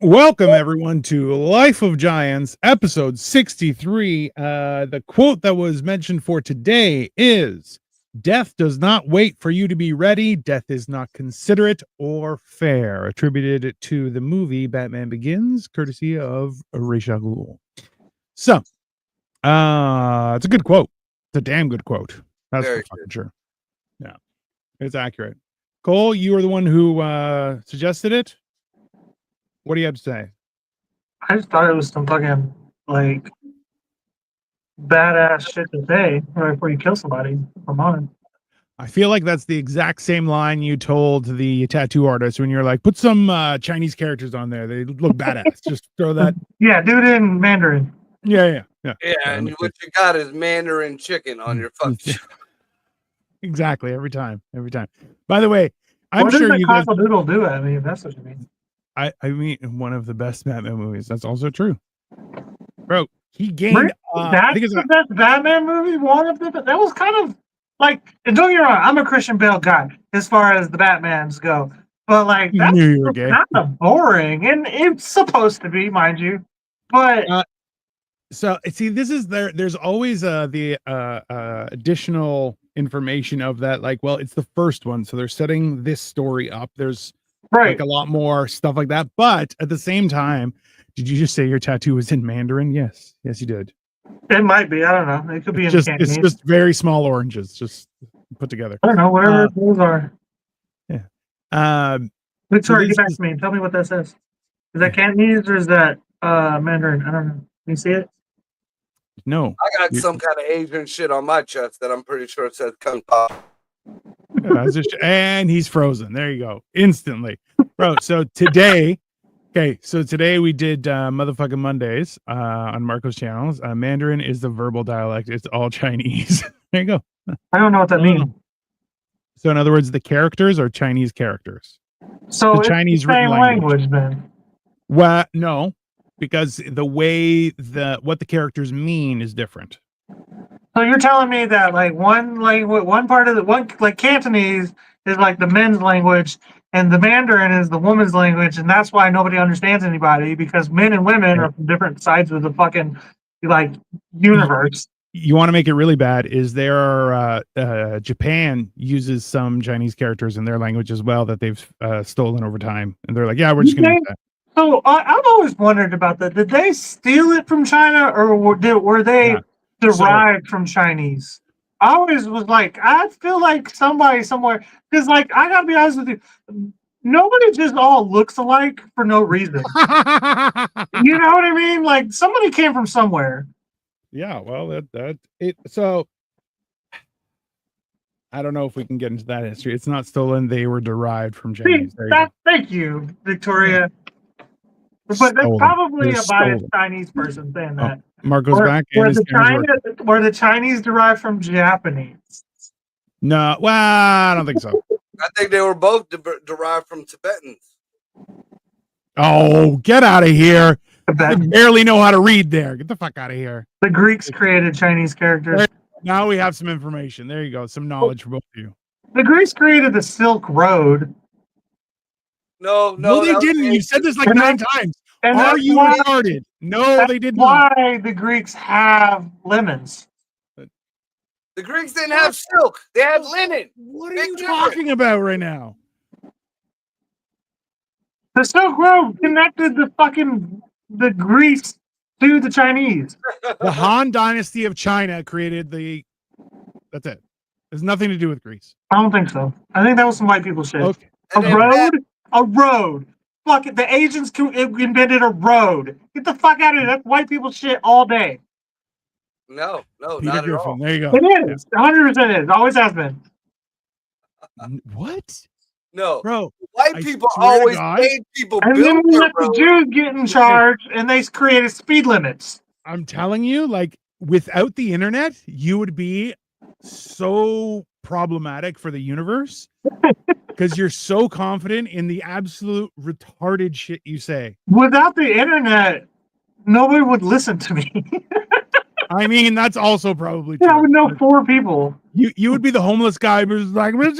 Welcome everyone to Life of Giants, episode 63. The quote that was mentioned for today is, "Death does not wait for you to be ready. Death is not considerate or fair," attributed to the movie Batman Begins, courtesy of Ra's al Ghul. So, it's a good quote. It's a damn good quote. That's for fucking sure. Yeah, it's accurate. Cole, you are the one who suggested it. What do you have to say? I just thought it was some fucking like badass shit to say right before you kill somebody. Come on. I feel like that's the exact same line you told the tattoo artist when you're like, put some Chinese characters on there. They look badass. Just throw that. Yeah, do it in Mandarin. Yeah. And what you got is Mandarin chicken on your fucking Exactly. Every time. By the way, I'm what sure does you guys. Cockle Doodle do? I mean, if that's what you mean. I mean, one of the best Batman movies. That's also true, bro. He gained. That's the best Batman movie. One of the that was kind of like. And don't get me wrong, I'm a Christian Bale guy as far as the Batmans go, but like that's kind of boring, and it's supposed to be, mind you. But so see, this is there's always the additional information of that. Like, well, it's the first one, so they're setting this story up. There's like a lot more stuff like that, but at the same time, did you just say your tattoo was in Mandarin? Yes, you did. It might be. I don't know. It could be it's just very small oranges, just put together. I don't know. Whatever those are. Yeah. Victoria, get back to me. Tell me what that says. Is that Cantonese or is that Mandarin? I don't know. Can you see it? No. I got some kind of Asian shit on my chest that I'm pretty sure it says Kung Pao. And he's frozen. There you go. Instantly. Bro, so today we did motherfucking Mondays on Marco's channels. Mandarin is the verbal dialect. It's all Chinese. There you go. I don't know what that means. So in other words, the characters are Chinese characters. So the Chinese the same language then. Well, no, because the way what the characters mean is different. So you're telling me that like one part of the one like Cantonese is like the men's language and the Mandarin is the woman's language, and that's why nobody understands anybody, because men and women are from different sides of the fucking like universe. You want to make it really bad is there are Japan uses some Chinese characters in their language as well that they've stolen over time, and they're like, yeah, we're just gonna do that. So I've always wondered about that. Did they steal it from China, or were they derived from Chinese? I always was like, I feel like somebody somewhere, because like I gotta be honest with you, nobody just all looks alike for no reason. You know what I mean? Like somebody came from somewhere. Yeah, well, so I don't know if we can get into that history. It's not stolen; they were derived from Chinese. Thank you, Victoria. But that's probably a biased Chinese person saying that. Marco's back. Were the Chinese derived from Japanese? No, well, I don't think so. I think they were both derived from Tibetans. Oh, get out of here. I barely know how to read there. Get the fuck out of here. The Greeks created Chinese characters. Now we have some information. There you go. Some knowledge for both of you. The Greeks created the Silk Road. No, they didn't. You said this like 9 times. Are you retarded? No, they did not. Why the Greeks have lemons? The Greeks didn't have silk. They had linen. What are you talking about right now? The Silk Road connected the Greece to the Chinese. The Han Dynasty of China created that's it. There's nothing to do with Greece. I don't think so. I think that was some white people shit. Okay. A road. Fuck it. The Asians invented a road. Get the fuck out of here. That's white people shit all day. No, Peter not Griffin. at all. There you go. It is. 100% is. Always has been. What? No, bro. White people always made people and build then we let roads. the Jews get in charge, and they created speed limits. I'm telling you, like, without the internet, you would be so problematic for the universe because you're so confident in the absolute retarded shit you say. Without the internet, nobody would listen to me. I mean, that's also probably Yeah, I true. would know 4 people. You would be the homeless guy who's like, who made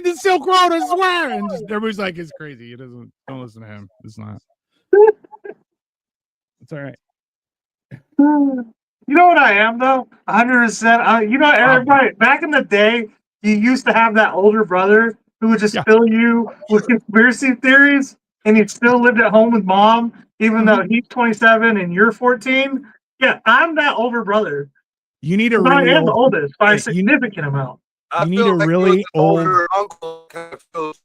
the Silk Road? I swear, and just everybody's like, it's crazy. It doesn't. Don't listen to him. It's not. It's all right. You know what I am though? 100%. You know, everybody back in the day, you used to have that older brother who would just Yeah. fill you with conspiracy theories, and he still lived at home with mom, even though he's 27 and you're 14. Yeah, I'm that older brother. You need a But really I am the old. oldest by a you- significant amount. I You need feel a like really you're the older uncle. Kind of feels-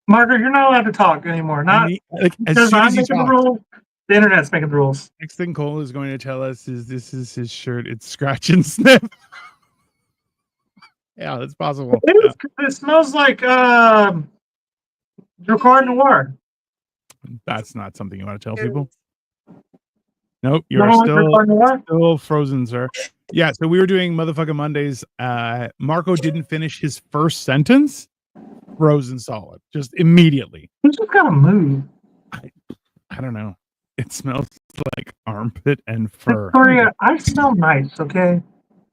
Margaret, you're not allowed to talk anymore. Not like as because soon I'm as he making the talks, rules. The internet's making the rules. next thing Cole is going to tell us is this is his shirt. It's scratch and sniff. Yeah, that's possible. Yeah. It smells like Dracar Noir. That's not something you want to tell people. Nope, You you're don't like still Dracar Noir? still frozen, sir. Yeah, so we were doing motherfucking Mondays. Marco didn't finish his first sentence. Frozen solid, just immediately. You just gotta move. I don't know. It smells like armpit and fur. Victoria, I smell nice, okay?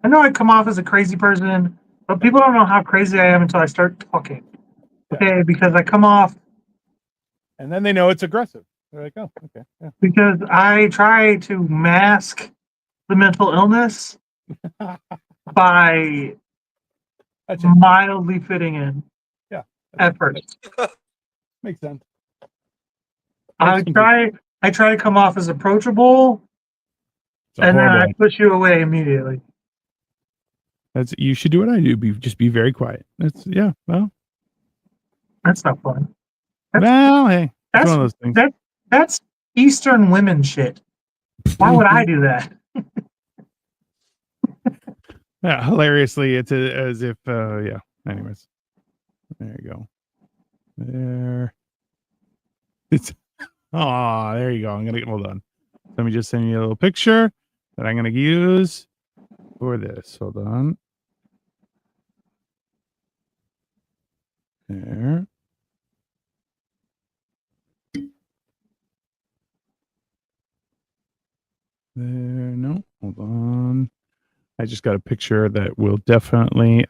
I know I come off as a crazy person, but people don't know how crazy I am until I start talking. Okay, because I come off And then they know it's aggressive. They're like, oh, okay. Yeah. because I try to mask the mental illness by That's it. mildly fitting in. Yeah. At first. Makes sense. I try to come off as approachable, It's and then I horrible. push you away immediately. That's you should do what I do. Just be very quiet. That's yeah. Well, That's not fun. hey, it's That's one of those things. that's Eastern women shit. Why would I do that? Yeah, hilariously, it's as if yeah. Anyways, there you go. There. It's there you go. I'm gonna hold on. Let me just send you a little picture that I'm gonna use for this. Hold on. There. There. No, hold on. I just got a picture that will definitely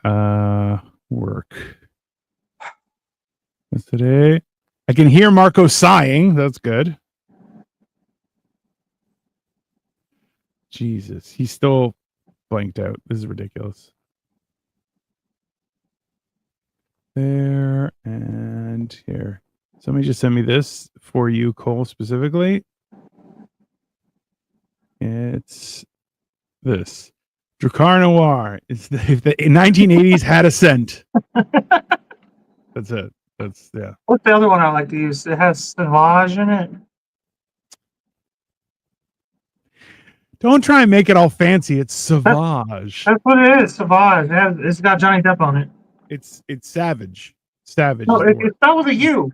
work. What's today? I can hear Marco sighing. That's good. Jesus, he's still blanked out. This is ridiculous. There and here. Somebody just sent me this for you, Cole, specifically. It's this. Dracar Noir. It's if the 1980s had a scent. That's it. That's yeah. What's the other one I like to use? It has Sauvage in it. Don't try and make it all fancy. It's Sauvage. That's what it is. Sauvage. It's got Johnny Depp on it. It's savage. Savage. No, is the word. it's not with a U.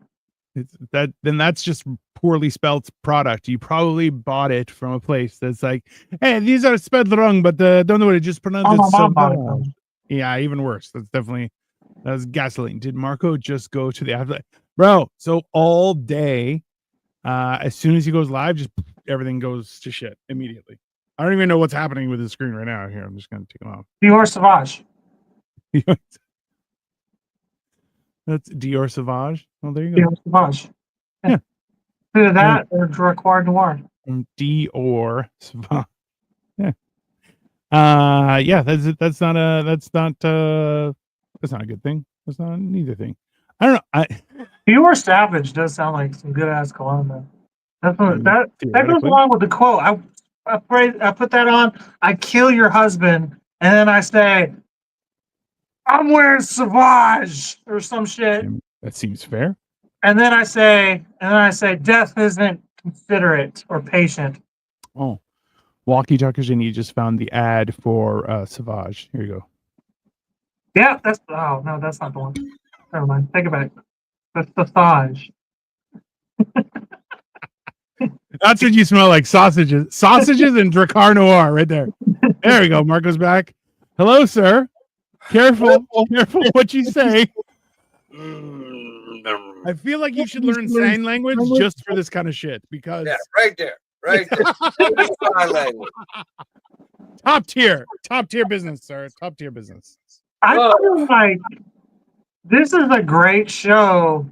It's that then that's just poorly spelled product. You probably bought it from a place that's like, hey, these are spelled wrong, but don't know what it just pronounced Oh, it my mom bought it from Sauvage. me. Yeah, even worse. That's gasoline. Did Marco just go to the outlet? Bro, so all day, as soon as he goes live, just everything goes to shit immediately. I don't even know what's happening with his screen right now. Here, I'm just gonna take him off. Dior Sauvage. That's Dior Sauvage. Oh, there you go. Dior Sauvage. Yeah. Either that or Dracar Noir. From Dior Sauvage. Yeah. Yeah, that's not a good thing. That's not neither thing. I don't know. Dior Savage does sound like some good ass cologne though. That's what, that goes Theoretically. along with the quote. I put that on. I kill your husband, and then I say, "I'm wearing Sauvage" or some shit, That seems fair. and then I say, "Death isn't considerate or patient." Oh, Walkie Talkie Jenny just found the ad for Sauvage. Here you go. Yeah, that's oh no, that's not the one. Never mind. Take it back. That's Sauvage. That's what you smell like, sausages. Sausages and Dracar Noir right there. There we go. Marco's back. Hello, sir. Careful. Careful what you say. I feel like you should learn sign language just for this kind of shit because Yeah, right there. right? English Sign Language. Top tier business, sir. Top tier business. I feel like this is a great show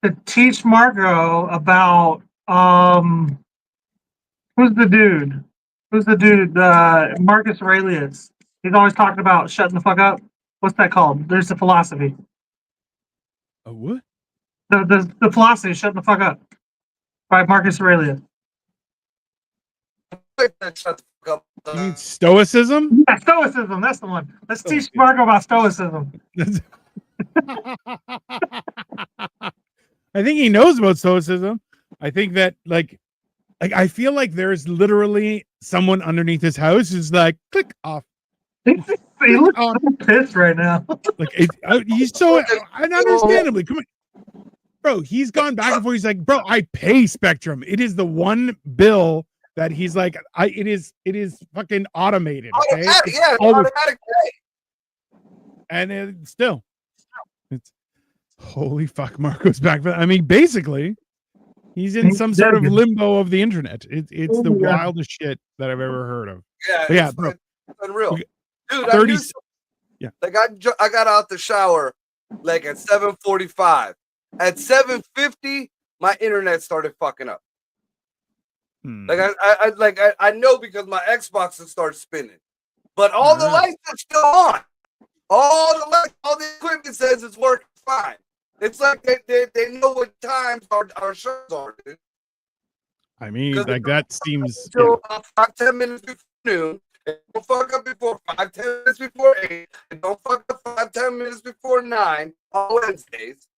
to teach Marco about who's the dude? Who's the dude? Marcus Aurelius. He's always talking about shutting the fuck up. What's that called? There's a philosophy. A what? The philosophy, shut the fuck up. By Marcus Aurelius. Shut the fuck up. You mean stoicism? Yeah, stoicism, that's the one. Let's teach Marco about stoicism. I think he knows about stoicism. I think that like I feel like there's literally someone underneath his house who's like, click off. He looks so pissed right now. Like he's so ununderstandably. Come on, bro. He's gone back and forth. He's like, bro, I pay Spectrum. It is the one bill that he's like, it is fucking automated. Okay? Automatic, yeah, automatic pay. And still, it's holy fuck. Marco's back. I mean, basically, he's in some sort of limbo of the internet. It's the wildest shit that I've ever heard of. Yeah, but yeah, bro, it's unreal. Dude, 30. Yeah, like I got out the shower like at 7:45. At 7:50, my internet started fucking up. Like I know because my Xbox has started spinning, but all the lights are still on. All the equipment says it's working fine. It's like they know what times our shows are. Dude. I mean, like that seems 10 minutes before noon. Don't fuck up before 5-10 minutes before 8. And don't fuck up 5-10 minutes before 9 on Wednesdays.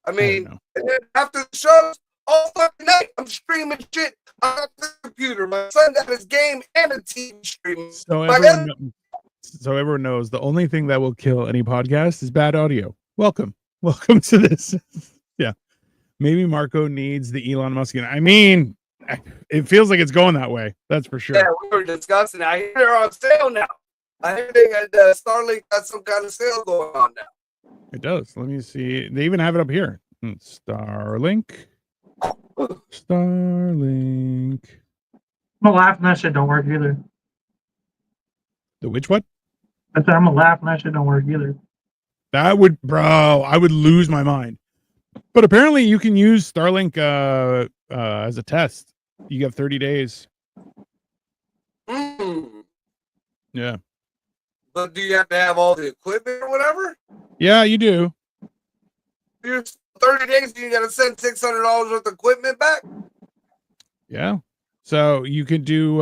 I mean, and then after the shows, all fucking night, I'm streaming shit on the computer. My son got his game and a TV streaming. So everyone knows the only thing that will kill any podcast is bad audio. Welcome to this. Yeah, maybe Marco needs the Elon Musk. I mean, it feels like it's going that way. That's for sure. Yeah, we were discussing. I hear they're on sale now. I hear they got Starlink got some kind of sale going on now. It does. Let me see. They even have it up here. Starlink. I'm gonna laugh and that shit don't work either. The which what? I said I'm gonna laugh and that shit don't work either. That would, bro, I would lose my mind. But apparently you can use Starlink as a test. You have 30 days. Yeah. But do you have to have all the equipment or whatever? Yeah, you do. You're 30 days, you got to send $600 worth of equipment back? Yeah. So you could do,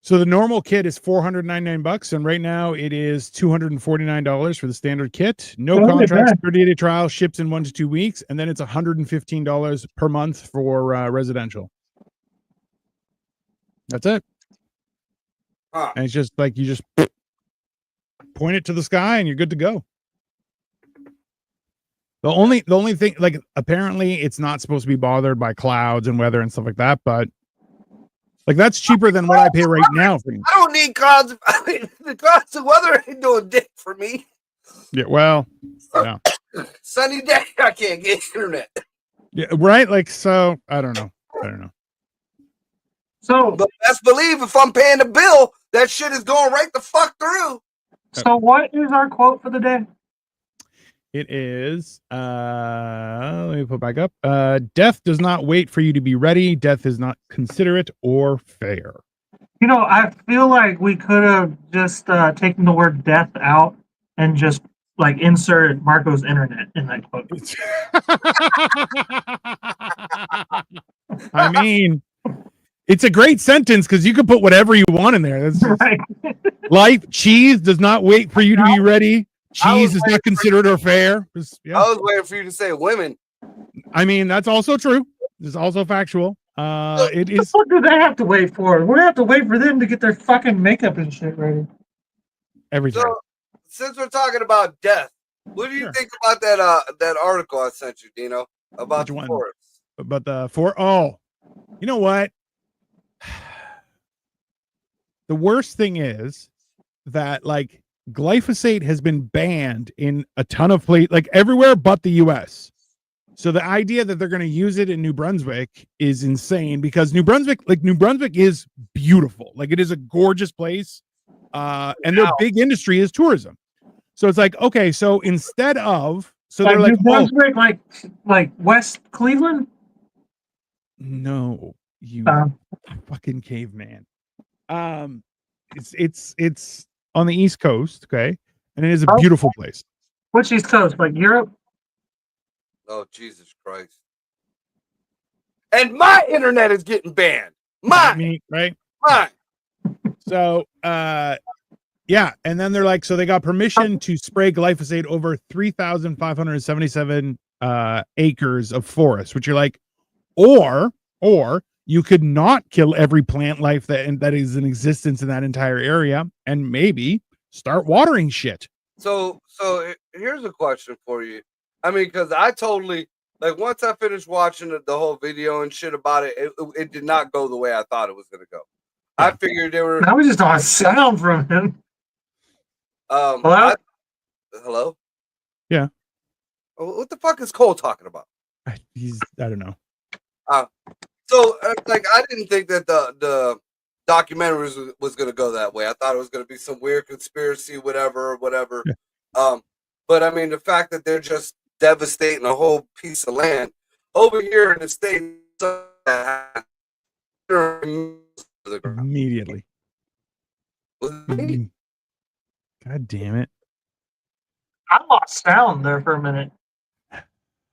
so the normal kit is $499, and right now it is $249 for the standard kit. No contracts, 30-day trial, ships in 1 to 2 weeks, and then it's $115 per month for residential. That's it. And it's just like you just point it to the sky and you're good to go. The only thing, like, apparently it's not supposed to be bothered by clouds and weather and stuff like that, but like that's cheaper than what I pay right now for you. I don't need clouds. I mean, the clouds and weather ain't doing dick for me. Yeah, well, yeah. Sunny day, I can't get internet. Yeah, right. Like, so I don't know. So, but best believe if I'm paying the bill, that shit is going right the fuck through. So, what is our quote for the day? It is, let me put back up. Death does not wait for you to be ready. Death is not considerate or fair. You know, I feel like we could have just taken the word death out and just like inserted Marco's internet in that quote. I mean, it's a great sentence because you can put whatever you want in there. That's right. Life, cheese does not wait for you to be ready. Cheese is not considered or fair. Yeah. I was waiting for you to say women. I mean, that's also true. It's also factual. It is. What do they have to wait for? We have to wait for them to get their fucking makeup and shit ready. Everything. So, since we're talking about death, what do you think about that article I sent you, Dino, about the forest? About the Oh, you know what? The worst thing is that like glyphosate has been banned in a ton of places, like everywhere but the US. So the idea that they're going to use it in New Brunswick is insane because New Brunswick is beautiful. Like it is a gorgeous place. And their big industry is tourism. So it's like, okay, so instead of, so like they're like, New Brunswick, like West Cleveland? No, you fucking caveman. It's on the East Coast, okay? And it is a beautiful place. Which East Coast? Like Europe? Oh, Jesus Christ. And my internet is getting banned. Mine. Right? Mine. So, yeah. And then they're like, so they got permission to spray glyphosate over 3,577 acres of forest, which you're like, or you could not kill every plant life that is in existence in that entire area and maybe start watering shit. So here's a question for you. I mean, because I totally, like, once I finished watching the whole video and shit about it, it did not go the way I thought it was going to go. I figured they were. Now we just don't have sound from him. Hello? Hello? Yeah. What the fuck is Cole talking about? I don't know. So, like, I didn't think that the documentary was going to go that way. I thought it was going to be some weird conspiracy, whatever. Yeah. But I mean, the fact that they're just devastating a whole piece of land over here in the state immediately. God damn it. I lost sound there for a minute.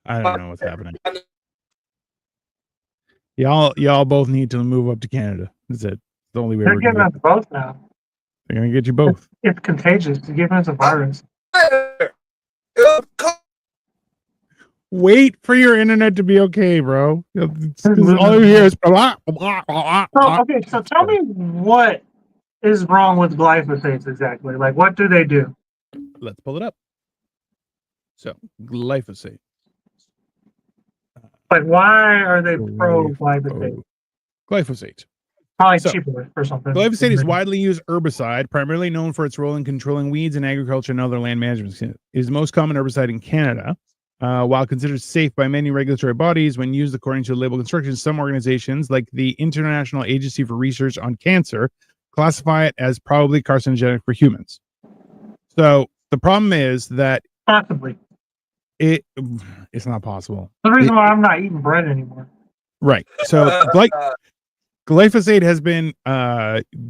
I don't know what's happening. Y'all both need to move up to Canada. That's it. The only way they're giving us both now. They're gonna get you both. It's contagious. They're giving us a virus. Wait for your internet to be okay, bro. All you hear is blah, blah, blah, blah. Okay, so tell me what is wrong with glyphosate exactly? Like, what do they do? Let's pull it up. So, glyphosate. Like, why are they pro glyphosate? Glyphosate. Probably cheaper or something. Glyphosate is widely used herbicide, primarily known for its role in controlling weeds in agriculture and other land management. It is the most common herbicide in Canada. While considered safe by many regulatory bodies when used according to label construction, some organizations, like the International Agency for Research on Cancer, classify it as probably carcinogenic for humans. So the problem is that possibly it's not possible. The reason why I'm not eating bread anymore. Right. So glyphosate has been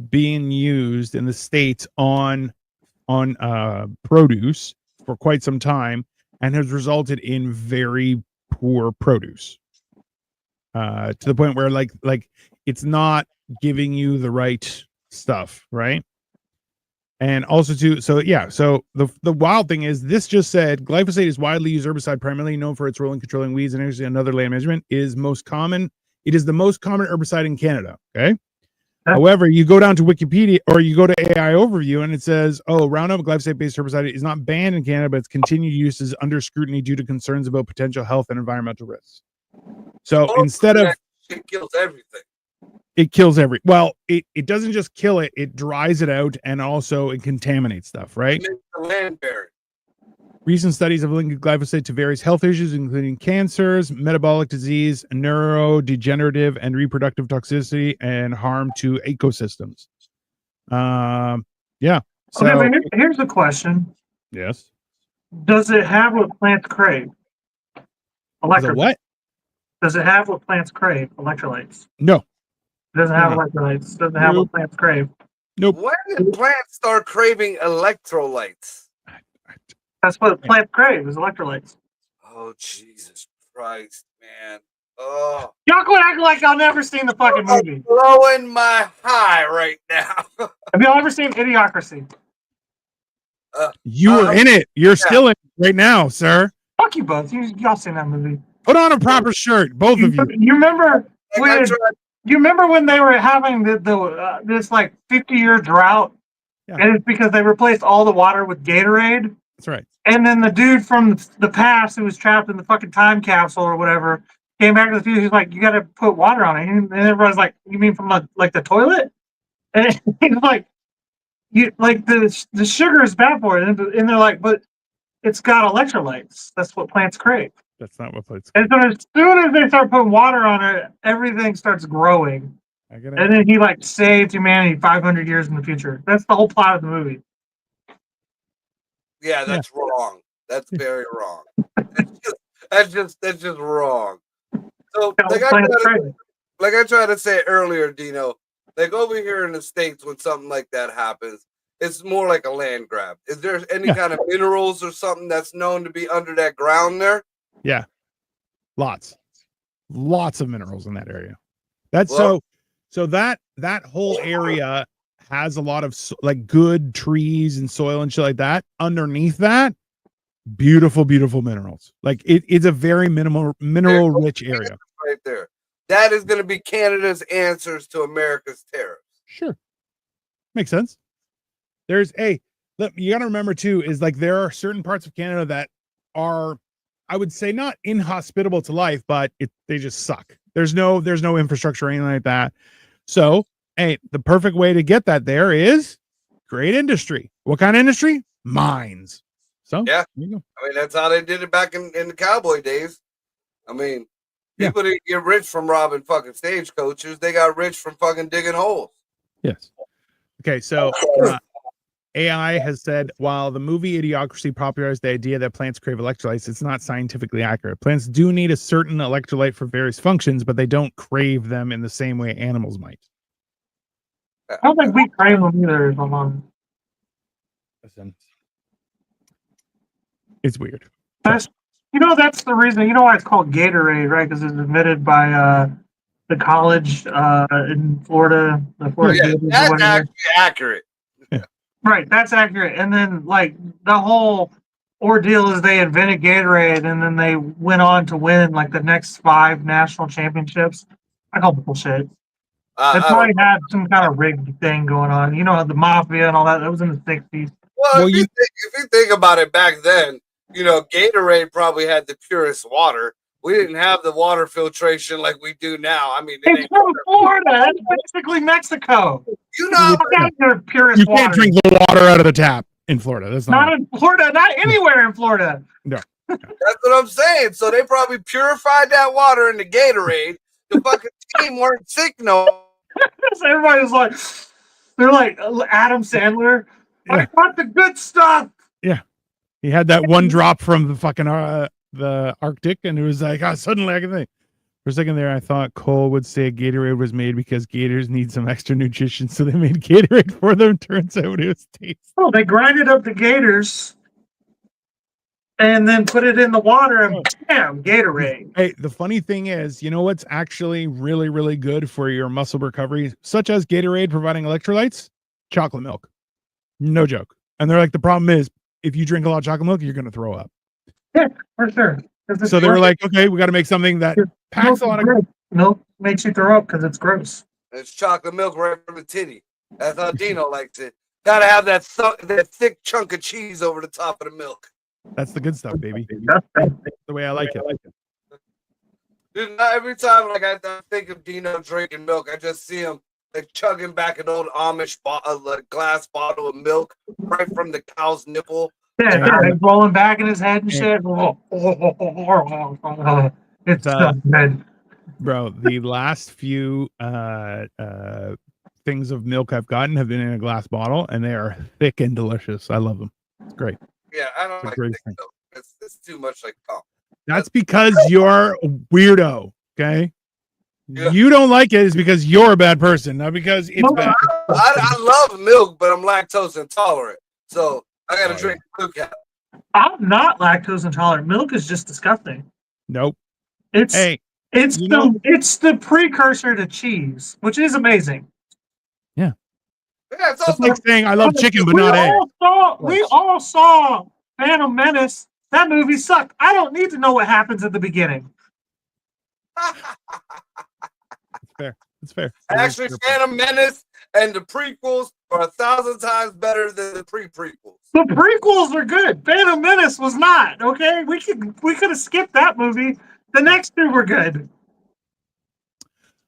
being used in the States on produce for quite some time and has resulted in very poor produce. To the point where like it's not giving you the right stuff, right? And also so the wild thing is this just said glyphosate is widely used herbicide primarily known for its role in controlling weeds and other land management. It is the most common herbicide in Canada. Okay. However, you go down to Wikipedia or you go to AI overview and it says, Roundup glyphosate-based herbicide is not banned in Canada, but its continued use is under scrutiny due to concerns about potential health and environmental risks. So instead of it kills everything. It kills it doesn't just kill it, it dries it out and also it contaminates stuff, right? It makes the land barren. Recent studies have linked glyphosate to various health issues, including cancers, metabolic disease, neurodegenerative and reproductive toxicity, and harm to ecosystems. Yeah. So here's the question. Yes. Does it have what plants crave? What? Does it have what plants crave? Electrolytes. No. It doesn't have electrolytes. It doesn't have what plants crave. Nope. When did plants start craving electrolytes? That's what plants crave is electrolytes. Oh, Jesus Christ, man. Oh. Y'all quit acting like y'all never seen the fucking movie. Blowing my high right now. Have y'all ever seen Idiocracy? You were in it. You're still in it right now, sir. Fuck you both. Y'all seen that movie. Put on a proper shirt, both of you. You remember when they were having this like 50-year drought? Yeah. And it's because they replaced all the water with Gatorade. That's right. And then the dude from the past who was trapped in the fucking time capsule or whatever came back to the future. He's like, you got to put water on it. And everybody's like, you mean from the toilet? And he's like, the sugar is bad for it. And they're like, but it's got electrolytes. That's what plants crave. That's not what plates. And so as soon as they start putting water on it, everything starts growing. I gotta, And then he like saved humanity 500 years in the future. That's the whole plot of the movie. Yeah, that's wrong. That's very wrong. That's just wrong. So like I tried to say earlier, Dino, like over here in the States, when something like that happens, it's more like a land grab. Is there any kind of minerals or something that's known to be under that ground there? Yeah, lots of minerals in that area. That's so that whole area has a lot of like good trees and soil and shit like that. Underneath that, beautiful minerals. Like it's a very mineral rich area right there. That is going to be Canada's answers to America's tariffs. Sure, makes sense. There's look, you got to remember too, is like there are certain parts of Canada that are, I would say, not inhospitable to life, but they just suck. There's no infrastructure or anything like that. So, the perfect way to get that there is great industry. What kind of industry? Mines. So yeah, you go. I mean that's how they did it back in the cowboy days. I mean, people didn't get rich from robbing fucking stagecoaches. They got rich from fucking digging holes. Yes. Okay, so AI has said, while the movie Idiocracy popularized the idea that plants crave electrolytes, it's not scientifically accurate. Plants do need a certain electrolyte for various functions, but they don't crave them in the same way animals might. I don't think we crave them either. Listen, it's weird. That's the reason. You know why it's called Gatorade, right? Because it's invented by the college in Florida. The Florida Gators, that's actually accurate. Right, that's accurate. And then, like, the whole ordeal is they invented Gatorade, and then they went on to win like the next 5 national championships. I call bullshit. They probably had some kind of rigged thing going on. You know, the mafia and all that. That was in the 60s. Well, if you think about it, back then, you know, Gatorade probably had the purest water. We didn't have the water filtration like we do now. I mean, it's from Florida. That's basically Mexico. You know, their purest you can't drink the water out of the tap in Florida. That's not in Florida. Not anywhere in Florida. No, that's what I'm saying. So they probably purified that water in the Gatorade. The fucking team weren't sick, no. So everybody's like, they're like Adam Sandler. I got the good stuff. Yeah, he had that one drop from the fucking the Arctic, and it was like, suddenly I can think. For a second there, I thought Cole would say Gatorade was made because gators need some extra nutrition, so they made Gatorade for them. Turns out it was tasty. Oh, they grinded up the gators and then put it in the water, and bam, Gatorade. Hey, the funny thing is, you know what's actually really, really good for your muscle recovery, such as Gatorade providing electrolytes? Chocolate milk. No joke. And they're like, the problem is, if you drink a lot of chocolate milk, you're going to throw up. Yeah, for sure. So they were like, okay, we got to make something that packs a lot of milk makes you throw up because it's gross. It's chocolate milk right from the titty. That's how Dino likes it. Gotta have that thick chunk of cheese over the top of the milk. That's the good stuff, baby. That's the way I like it. Dude, not every time like I think of Dino drinking milk, I just see him like chugging back an old Amish glass bottle of milk right from the cow's nipple. Yeah, rolling back in his head and shit. It's so good. Bro, the last few things of milk I've gotten have been in a glass bottle, and they are thick and delicious. I love them. It's great. Yeah, I don't like thick milk. It's too much like pump. That's because you're a weirdo, okay? Yeah. You don't like it is because you're a bad person, not because it's bad. I love milk, but I'm lactose intolerant. So I got to drink Blue Cap. I'm not lactose intolerant. Milk is just disgusting. Nope. It's the precursor to cheese, which is amazing. Yeah. Yeah, it's like saying I love chicken, but not eggs. We all saw Phantom Menace. That movie sucked. I don't need to know what happens at the beginning. It's fair. Actually, Phantom Menace and the prequels are 1,000 times better than the pre-prequels. The prequels are good. Phantom Menace was not. Okay, we could have skipped that movie. The next two were good.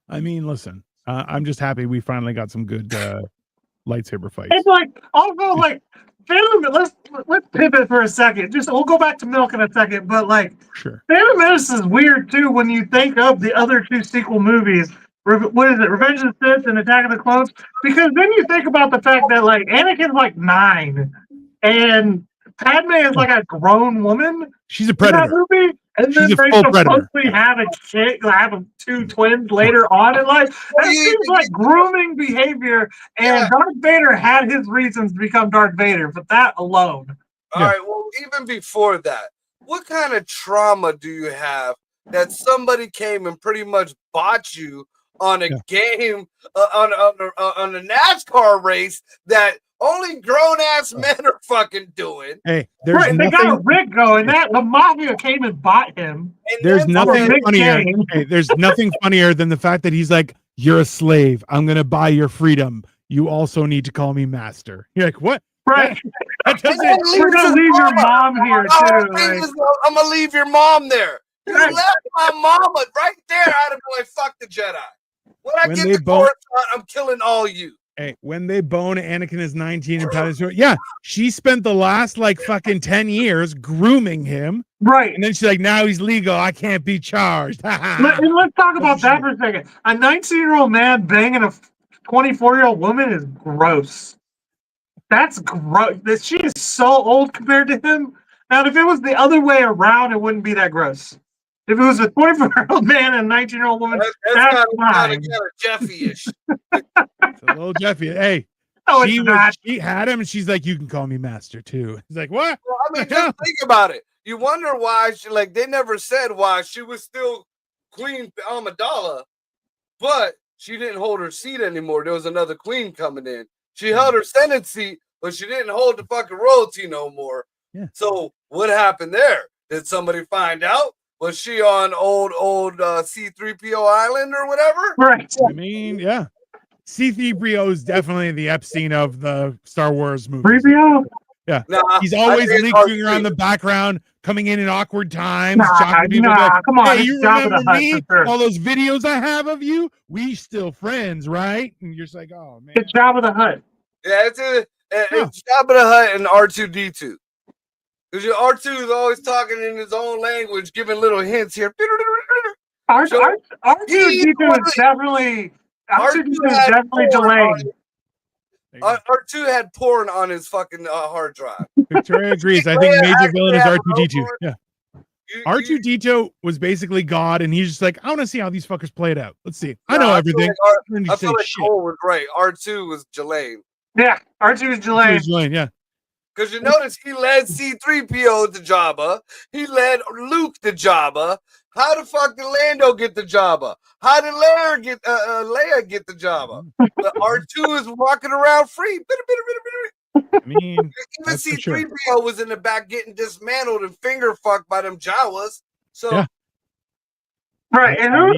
I mean, listen, I'm just happy we finally got some good lightsaber fights. It's like also like let's pivot for a second. Just we'll go back to Milk in a second, but like Sure. Phantom Menace is weird too when you think of the other two sequel movies. What is it? Revenge of the Sith and Attack of the Clones? Because then you think about the fact that like Anakin's like 9 and Padme is like a grown woman She's a in that predator. movie. And She's then a they full predator. supposedly have a kid, have two twins later on in life. That seems like grooming behavior. And Darth Vader had his reasons to become Darth Vader, but that alone. All right. Well, even before that, what kind of trauma do you have that somebody came and pretty much bought you on a game, on a NASCAR race that only grown ass men are fucking doing? Hey, there's Right, they nothing. got a rig going. That the mafia came and bought him. And There's then nothing Big funnier. game. Hey, there's nothing funnier than the fact that he's like, "You're a slave. I'm gonna buy your freedom. You also need to call me master." You're like, "What?" Right. That And then doesn't. We're gonna his leave your mama. mom here The whole too. thing Like, is, I'm gonna leave your mom there. You Right. left my mama right there. I'd have been like, fuck the Jedi. When I When get they the both- Coruscant, I'm killing all you. Hey, when they bone Anakin is 19 and Padme is, yeah, she spent the last like fucking 10 years grooming him, right. and then she's like, now he's legal. I can't be charged. And let's talk about that for a second. A 19-year-old man banging a 24-year-old woman is gross. That's gross. She is so old compared to him. Now, if it was the other way around, it wouldn't be that gross. If it was a 24-year-old man and a 19-year-old woman, That's that's kind fine. of Jeffy-ish. It's a little Jeffy. Hey, No, it's she not. had him, and she's like, you can call me master too. He's like, what? Well, I mean, just think about it. You wonder why they never said why she was still Queen Amidala, but she didn't hold her seat anymore. There was another queen coming in. She held her Senate seat, but she didn't hold the fucking royalty no more. Yeah. So what happened there? Did somebody find out? Was she on old C-3PO Island or whatever? Right. I mean, yeah. C-3PO is definitely the Epstein of the Star Wars movies. 3PO? Nah, He's I always think it's leaking R2. around the background, coming in awkward times. Nah, chopping people back. come on. Hey, It's you Jabba the remember Hutt me? for sure. All those videos I have of you? We still friends, right? And you're just like, oh man. It's Jabba the Hutt. Yeah, it's Jabba the Hutt and R2-D2. Because your R2 is always talking in his own language, giving little hints here. R2 So, R2D2 is definitely delayed. R2 had porn on his fucking hard drive. Victoria agrees. I think major villain is Yeah, R2D2. Yeah. You- R2D2 was basically God, and he's just like, I want to see how these fuckers play it out. Let's see. I No, know I feel everything. like And you I say feel like shit. Cole was right. R2 was Jelaine. Yeah, R2 is delayed. Jelaine, yeah. Because you notice he led C-3PO to Jabba. He led Luke to Jabba. How the fuck did Lando get to Jabba? How did Leia get to Jabba? But R2 is walking around free. I mean, Even that's for C-3PO sure. was in the back getting dismantled and finger fucked by them Jawas. So Yeah. Right, and who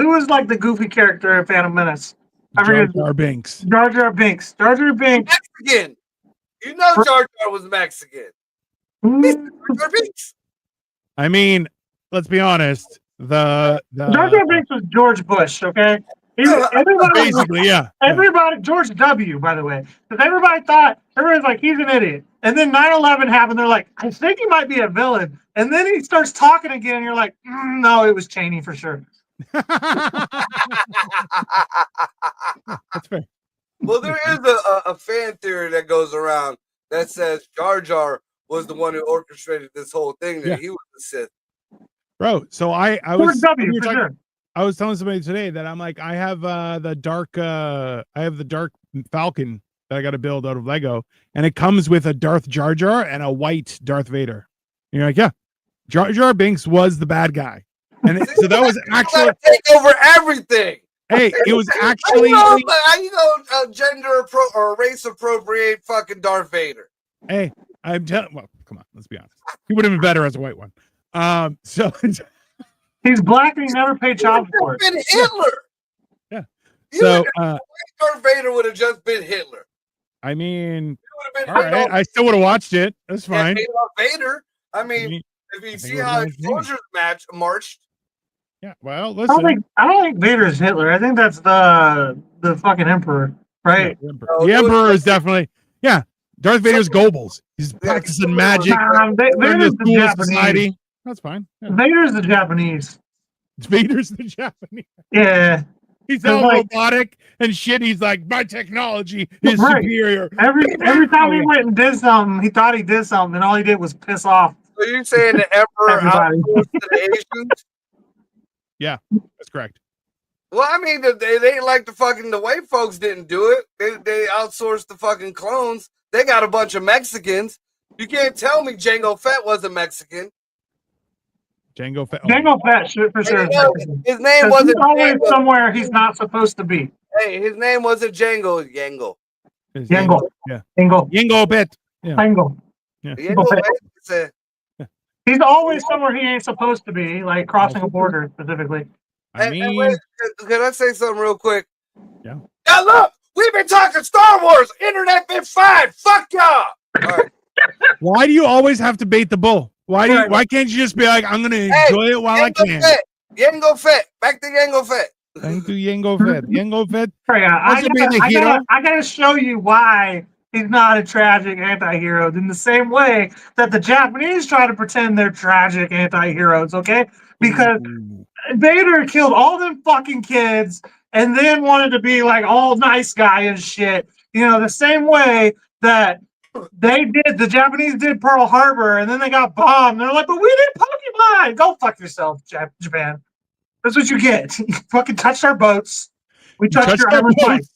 was like the goofy character in Phantom Menace? I Jar forget. Jar Binks. Jar Jar Binks. Jar Jar Binks. Mexican. You know Jar Jar was Mexican. Mm, Jar Jar Binks. I mean, let's be honest. Jar Jar Binks was George Bush, okay? Basically, yeah. Everybody, George W, by the way, because everybody's like, he's an idiot. And then 9/11 happened. They're like, I think he might be a villain. And then he starts talking again. And you're like, no, it was Cheney for sure. That's fair. Well, there is a fan theory that goes around that says Jar Jar was the one who orchestrated this whole thing. That Yeah. he was the Sith. Bro, so I George was W we were for talking- sure. I was telling somebody today that I'm like, I have the dark Falcon that I got to build out of Lego, and it comes with a Darth Jar Jar and a white Darth Vader. And you're like, yeah, Jar Jar Binks was the bad guy, and so that was actually, take over everything. hey, it was How actually, you go gender or race appropriate fucking Darth Vader? hey, I'm telling. Well, come on, let's be honest. He would have been better as a white one. So He's black and he never paid child He would support. have been Hitler. Yeah. You So would- Darth Vader would have just been Hitler. I mean, He would have been all right, I still would have watched it. That's fine. Darth Vader. I I mean, mean, if you think see it how was his entertaining. soldiers marched, Yeah. Well, I listen. don't think Vader's Hitler. I think that's the fucking emperor, right? Yeah, the Emperor. No, The it was Emperor like- is definitely Darth Vader's Goebbels. He's practicing magic. Vader's the Japanese. Society. That's fine. Yeah. Vader's the Japanese. Vader's the Japanese. Yeah. He's all robotic and shit. He's like, my technology is superior. Every time he went and did something, he thought he did something, and all he did was piss off. So you're saying the Emperor outsourced to the Asians? Yeah, that's correct. Well, I mean, they ain't like the white folks didn't do it. They outsourced the fucking clones. They got a bunch of Mexicans. You can't tell me Jango Fett wasn't Mexican. Jango Fett. Jango Fett, for sure. His name wasn't. He's always somewhere he's not supposed to be. Hey, his name wasn't Jango. Yango. Yango. Yeah. Yango Fett. Yeah. Yango. Yeah. Yango. He's always somewhere he ain't supposed to be, like crossing a border specifically. Wait, can I say something real quick? Yeah. Now look, we've been talking Star Wars. Internet been fine. Fuck y'all. All right. Why do you always have to bait the bull? Why can't you just be like, I'm gonna enjoy it while I can? Yango Fett. Back to Yango Fett. Thank you, Yango Fett. Yango Fett. I gotta show you why he's not a tragic anti-hero in the same way that the Japanese try to pretend they're tragic anti-heroes, okay? Because Vader killed all them fucking kids and then wanted to be like all nice guy and shit. You know, the same way that the Japanese did Pearl Harbor and then they got bombed. They're like, but we did Pokemon. Go fuck yourself, Japan. That's what you get. You fucking touched our boats. We touched your armor twice.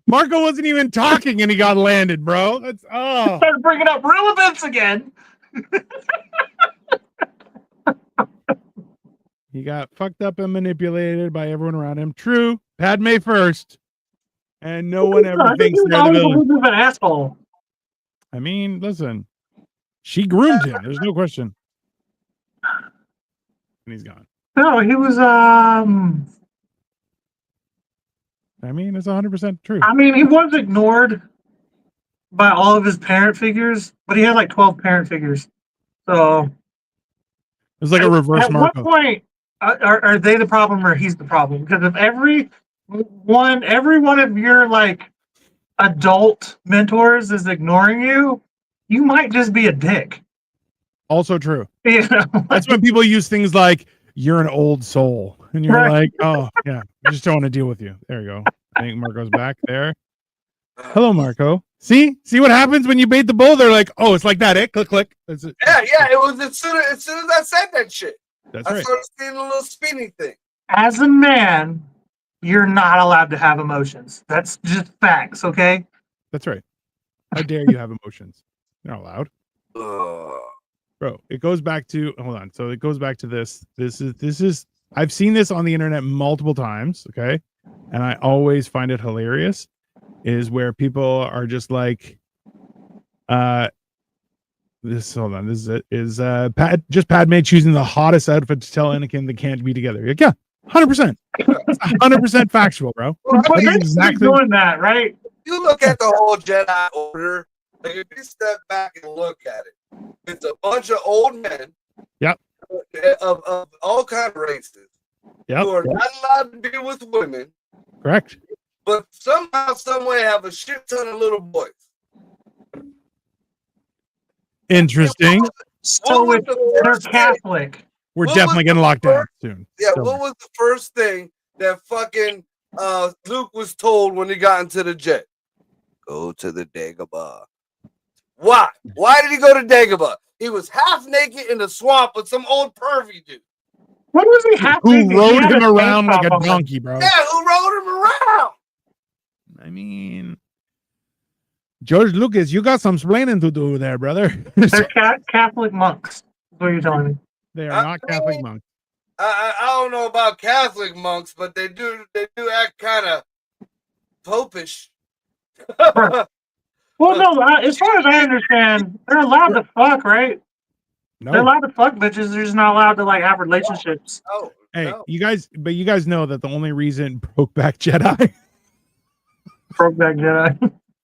Marco wasn't even talking and he got landed, bro. That's started bringing up real events again. He got fucked up and manipulated by everyone around him. True. Padme first. And no one ever thinks they're the villain. An asshole. I mean, listen. She groomed him. There's no question. And he's gone. No, he was I mean, it's 100% true. I mean, he was ignored by all of his parent figures, but he had like 12 parent figures. So it's like a reverse Marco. At what point are they the problem or he's the problem? Because if every one of your like adult mentors is ignoring you, you might just be a dick. Also true. You know? That's when people use things like "you're an old soul," and you're like, "Oh yeah, I just don't want to deal with you." There you go. I think Marco's back there. Hello, Marco. See what happens when you bait the bull? They're like, "Oh, it's like that." Click. That's it. Yeah. It was as soon as I said that shit. That's I right. started seeing a little spinning thing. As a man, you're not allowed to have emotions. That's just facts, okay? That's right. How dare you have emotions? You're not allowed. Bro, it goes back to hold on. So it goes back to this. This is I've seen this on the internet multiple times, okay? And I always find it hilarious is where people are just like this just Padme choosing the hottest outfit to tell Anakin they can't be together. You're like, yeah, 100%. 100% factual, bro. But exactly doing that, right? You look at the whole Jedi Order, like if you step back and look at it, it's a bunch of old men. Yep. Of all kinds of races. Yep. Who are not allowed to be with women. Correct. But somehow, some way, have a shit ton of little boys. Interesting. So they're Catholic. We're definitely getting locked down soon. Yeah. What was the first thing that fucking Luke was told when he got into the jet? Go to the Dagobah. Why? Why did he go to Dagobah? He was half naked in the swamp with some old pervy dude. What was he half naked? Who rode him around like a donkey, bro? Yeah, who rode him around? I mean, George Lucas, you got some explaining to do there, brother. They're Catholic monks. What are you telling me? They are not Catholic monks. I don't know about Catholic monks, but they do act kind of popish. Well, no, as far as I understand, they're allowed to fuck, right? No. They're allowed to fuck bitches. They're just not allowed to like have relationships. Oh, hey, no. you guys know that the only reason Brokeback Jedi.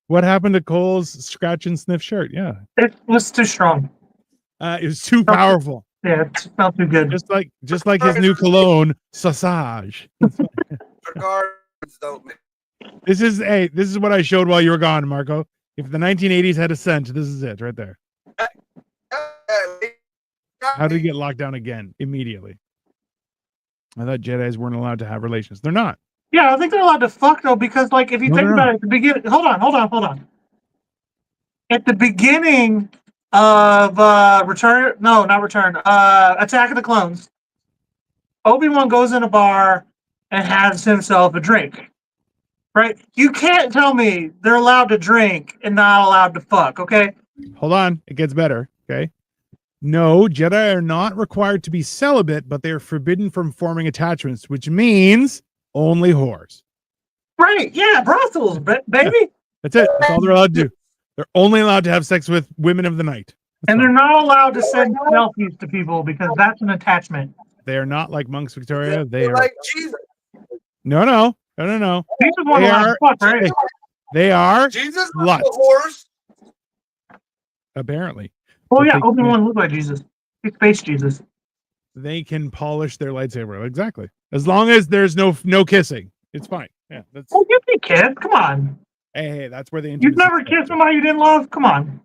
What happened to Cole's scratch and sniff shirt? Yeah, it was too strong. It was too powerful. Yeah, it smelled too good. Just like his new cologne, Sausage. Cigars don't make This is what I showed while you were gone, Marco. If the 1980s had a scent, this is it right there. How did he get locked down again immediately? I thought Jedis weren't allowed to have relations. They're not. Yeah, I think they're allowed to fuck though, because like if you think about it at the beginning, hold on. At the beginning of Attack of the Clones, Obi-Wan goes in a bar and has himself a drink. Right? You can't tell me they're allowed to drink and not allowed to fuck, okay? Hold on. It gets better. Okay. No, Jedi are not required to be celibate, but they are forbidden from forming attachments, which means only whores. Right. Yeah, brothels, baby. Yeah. That's it. That's all they're allowed to do. They're only allowed to have sex with women of the night. That's and fine. they're not allowed to send selfies to people because that's an attachment. They are not like monks, Victoria. They They're are like Jesus. no. These are one They allowed are- to fuck, right? Hey, they are Jesus sluts. was a horse. Apparently. Oh but yeah, they- Obi-Wan looked like Jesus. He's space Jesus. They can polish their lightsaber. Exactly. As long as there's no kissing, it's fine. Yeah. That's Oh, you can kiss. Come on. hey, that's where the You've intimacy never comes kissed in. somebody you didn't love? Come on.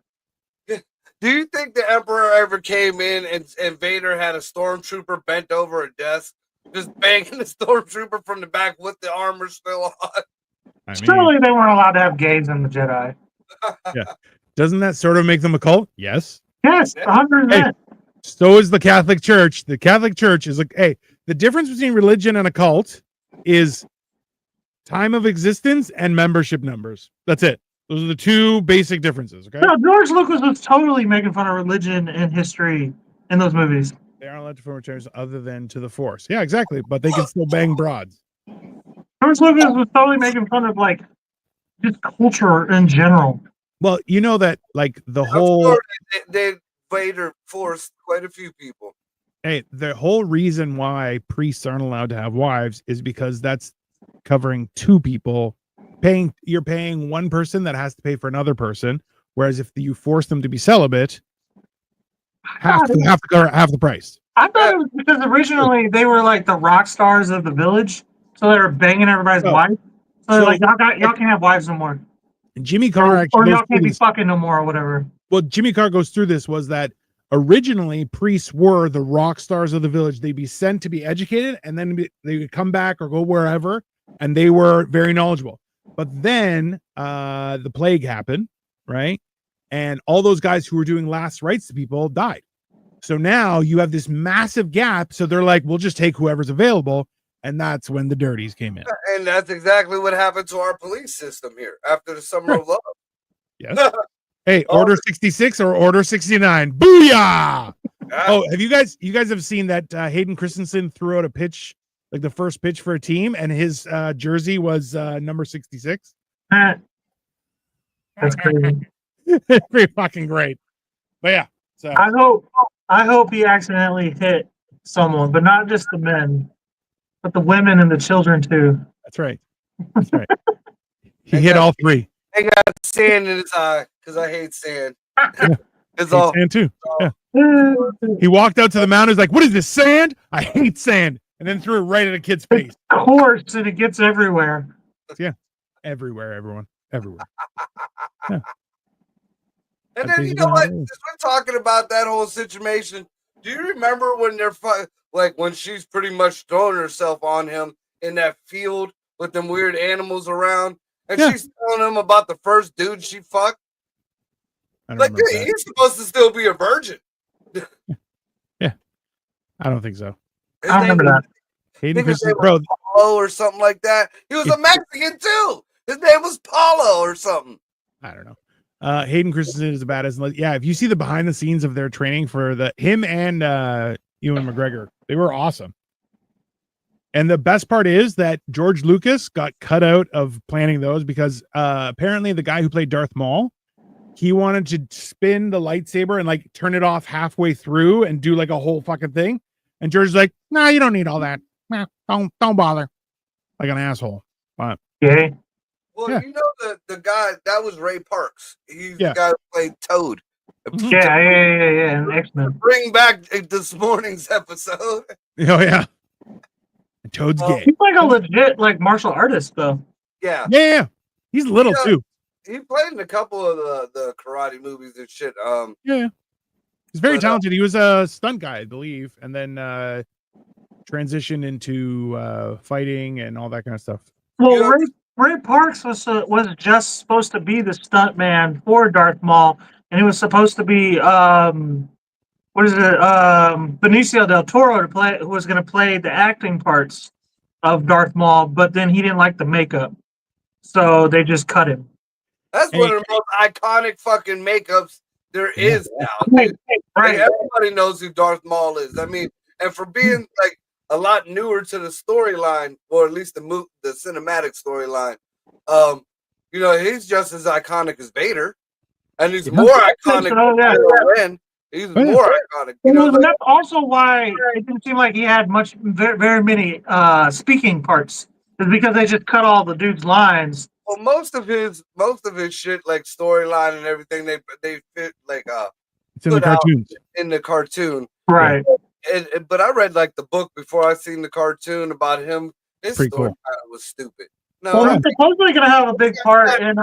Do you think the Emperor ever came in and Vader had a stormtrooper bent over a desk, just banging the stormtrooper from the back with the armor still on? I mean, Surely they weren't allowed to have gays in the Jedi. doesn't that sort of make them a cult? Yes. Yes, 100%. So is the Catholic Church. The Catholic Church is like, hey, the difference between religion and a cult is time of existence and membership numbers. That's it. Those are the two basic differences. Okay. No, George Lucas was totally making fun of religion and history in those movies. They aren't allowed to form churches other than to the Force. Yeah, exactly. But they can still bang broads. George Lucas was totally making fun of like just culture in general. Well, you know that like the I'm whole sure they Vader forced quite a few people. hey, the whole reason why priests aren't allowed to have wives is because that's covering two people. You're paying one person that has to pay for another person, whereas if you force them to be celibate, have to cover half the price. I thought it was because originally they were like the rock stars of the village, so they were banging everybody's Oh. wife. So, So- like y'all can't have wives no more, And Jimmy Carr or actually y'all goes can't through be this. fucking no more, or whatever. What Jimmy Carr goes through this was that originally priests were the rock stars of the village. They'd be sent to be educated, and then they would come back or go wherever, and they were very knowledgeable. But then the plague happened, right? And all those guys who were doing last rites to people died. So now you have this massive gap. So they're like, we'll just take whoever's available. And that's when the dirties came in. And that's exactly what happened to our police system here after the Summer of Love. Yes. Hey, Order 66 or Order 69. Booyah! Oh, you guys have seen that Hayden Christensen threw out a pitch, like the first pitch for a team, and his jersey was number 66. That's crazy. Pretty fucking great. But yeah, so I hope he accidentally hit someone, but not just the men, but the women and the children too. that's right. That's right. He hit all three. I got sand in his eye because I hate sand. It's Hate all sand too. Yeah. He walked out to the mountains like, "What is this sand? I hate sand," and then threw it right at a kid's face. Course, and it gets everywhere. Everywhere, everyone, everywhere. And That's then you basically know how what? it is. Since we're talking about that whole situation, do you remember when they're like when she's pretty much throwing herself on him in that field with them weird animals around, and Yeah. she's telling him about the first dude she fucked? I don't Like, remember dude, that. he's supposed to still be a virgin. I don't think so. His I remember name that. Hayden Think his Christensen, name bro. was Paulo or something like that. He was a Mexican too. His name was Paulo or something. I don't know. Hayden Christensen is a badass. Yeah, if you see the behind the scenes of their training for him and Ewan McGregor, they were awesome. And the best part is that George Lucas got cut out of planning those because apparently the guy who played Darth Maul, he wanted to spin the lightsaber and like turn it off halfway through and do like a whole fucking thing. And George's like, "Nah, you don't need all that. Nah, don't bother." Like an asshole. Gay. Well, Yeah. you know the guy that was Ray Parks. He's Yeah. the guy who played Toad. Yeah, and X-Men. Bring back this morning's episode. Oh yeah. And Toad's gay. He's like a legit like martial artist though. Yeah. Yeah. He's little Yeah. too. He played in a couple of the karate movies and shit. Yeah. He's very But, talented. He was a stunt guy, I believe, and then transitioned into fighting and all that kind of stuff. Well, You know- Ray Parks was just supposed to be the stunt man for Darth Maul, and he was supposed to be what is it? Benicio del Toro to play, who was going to play the acting parts of Darth Maul, but then he didn't like the makeup, so they just cut him. That's Hey. one of the most iconic fucking makeups there is now. Right, Dude. Like, everybody knows who Darth Maul is. I mean, and for being like a lot newer to the storyline, or at least the cinematic storyline, you know, he's just as iconic as Vader, and he's more iconic So, yeah. than Kylo Ren. He's more iconic. You know, Well, like, that's also why it didn't seem like he had very many speaking parts. Is because they just cut all the dude's lines. well, most of his shit, like storyline and everything, they fit like It's in the put out cartoons. in the cartoon. Right. But I read like the book before I seen the cartoon about him. His Pretty story cool. kind of was stupid. No, Well, he's supposedly going to have a big part in.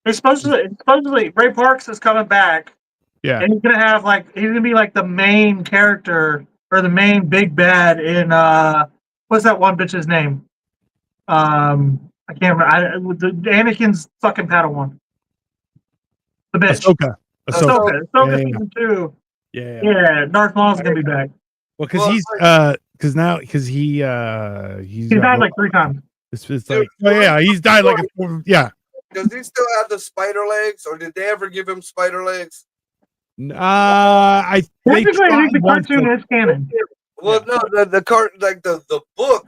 It's supposedly Ray Parks is coming back. Yeah. And he's gonna be like the main character or the main big bad in what's that one bitch's name? I can't remember. The Anakin's fucking Padawan. The bitch. Ahsoka. Ahsoka Yeah. season 2. Yeah. Yeah, Darth Maul's gonna be back. Well, because he's he's died like 3 times. It's like, oh yeah, he's died like yeah. Does he still have the spider legs, or did they ever give him spider legs? I think the cartoon is canon. Well, no, the book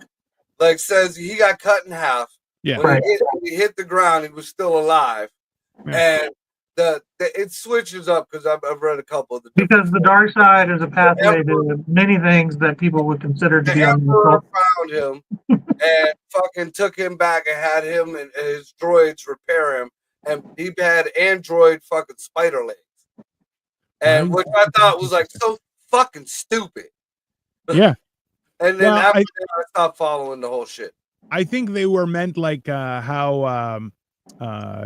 like says he got cut in half. Yeah. When he hit the ground, he was still alive, and it switches up because I've read a couple of the because the dark side is a pathway to many things that people would consider to be Emperor found him and fucking took him back and had him and his droids repair him, and he had android fucking spider legs. And which I thought was like so fucking stupid. Yeah. And then after that, I stopped following the whole shit. I think they were meant like how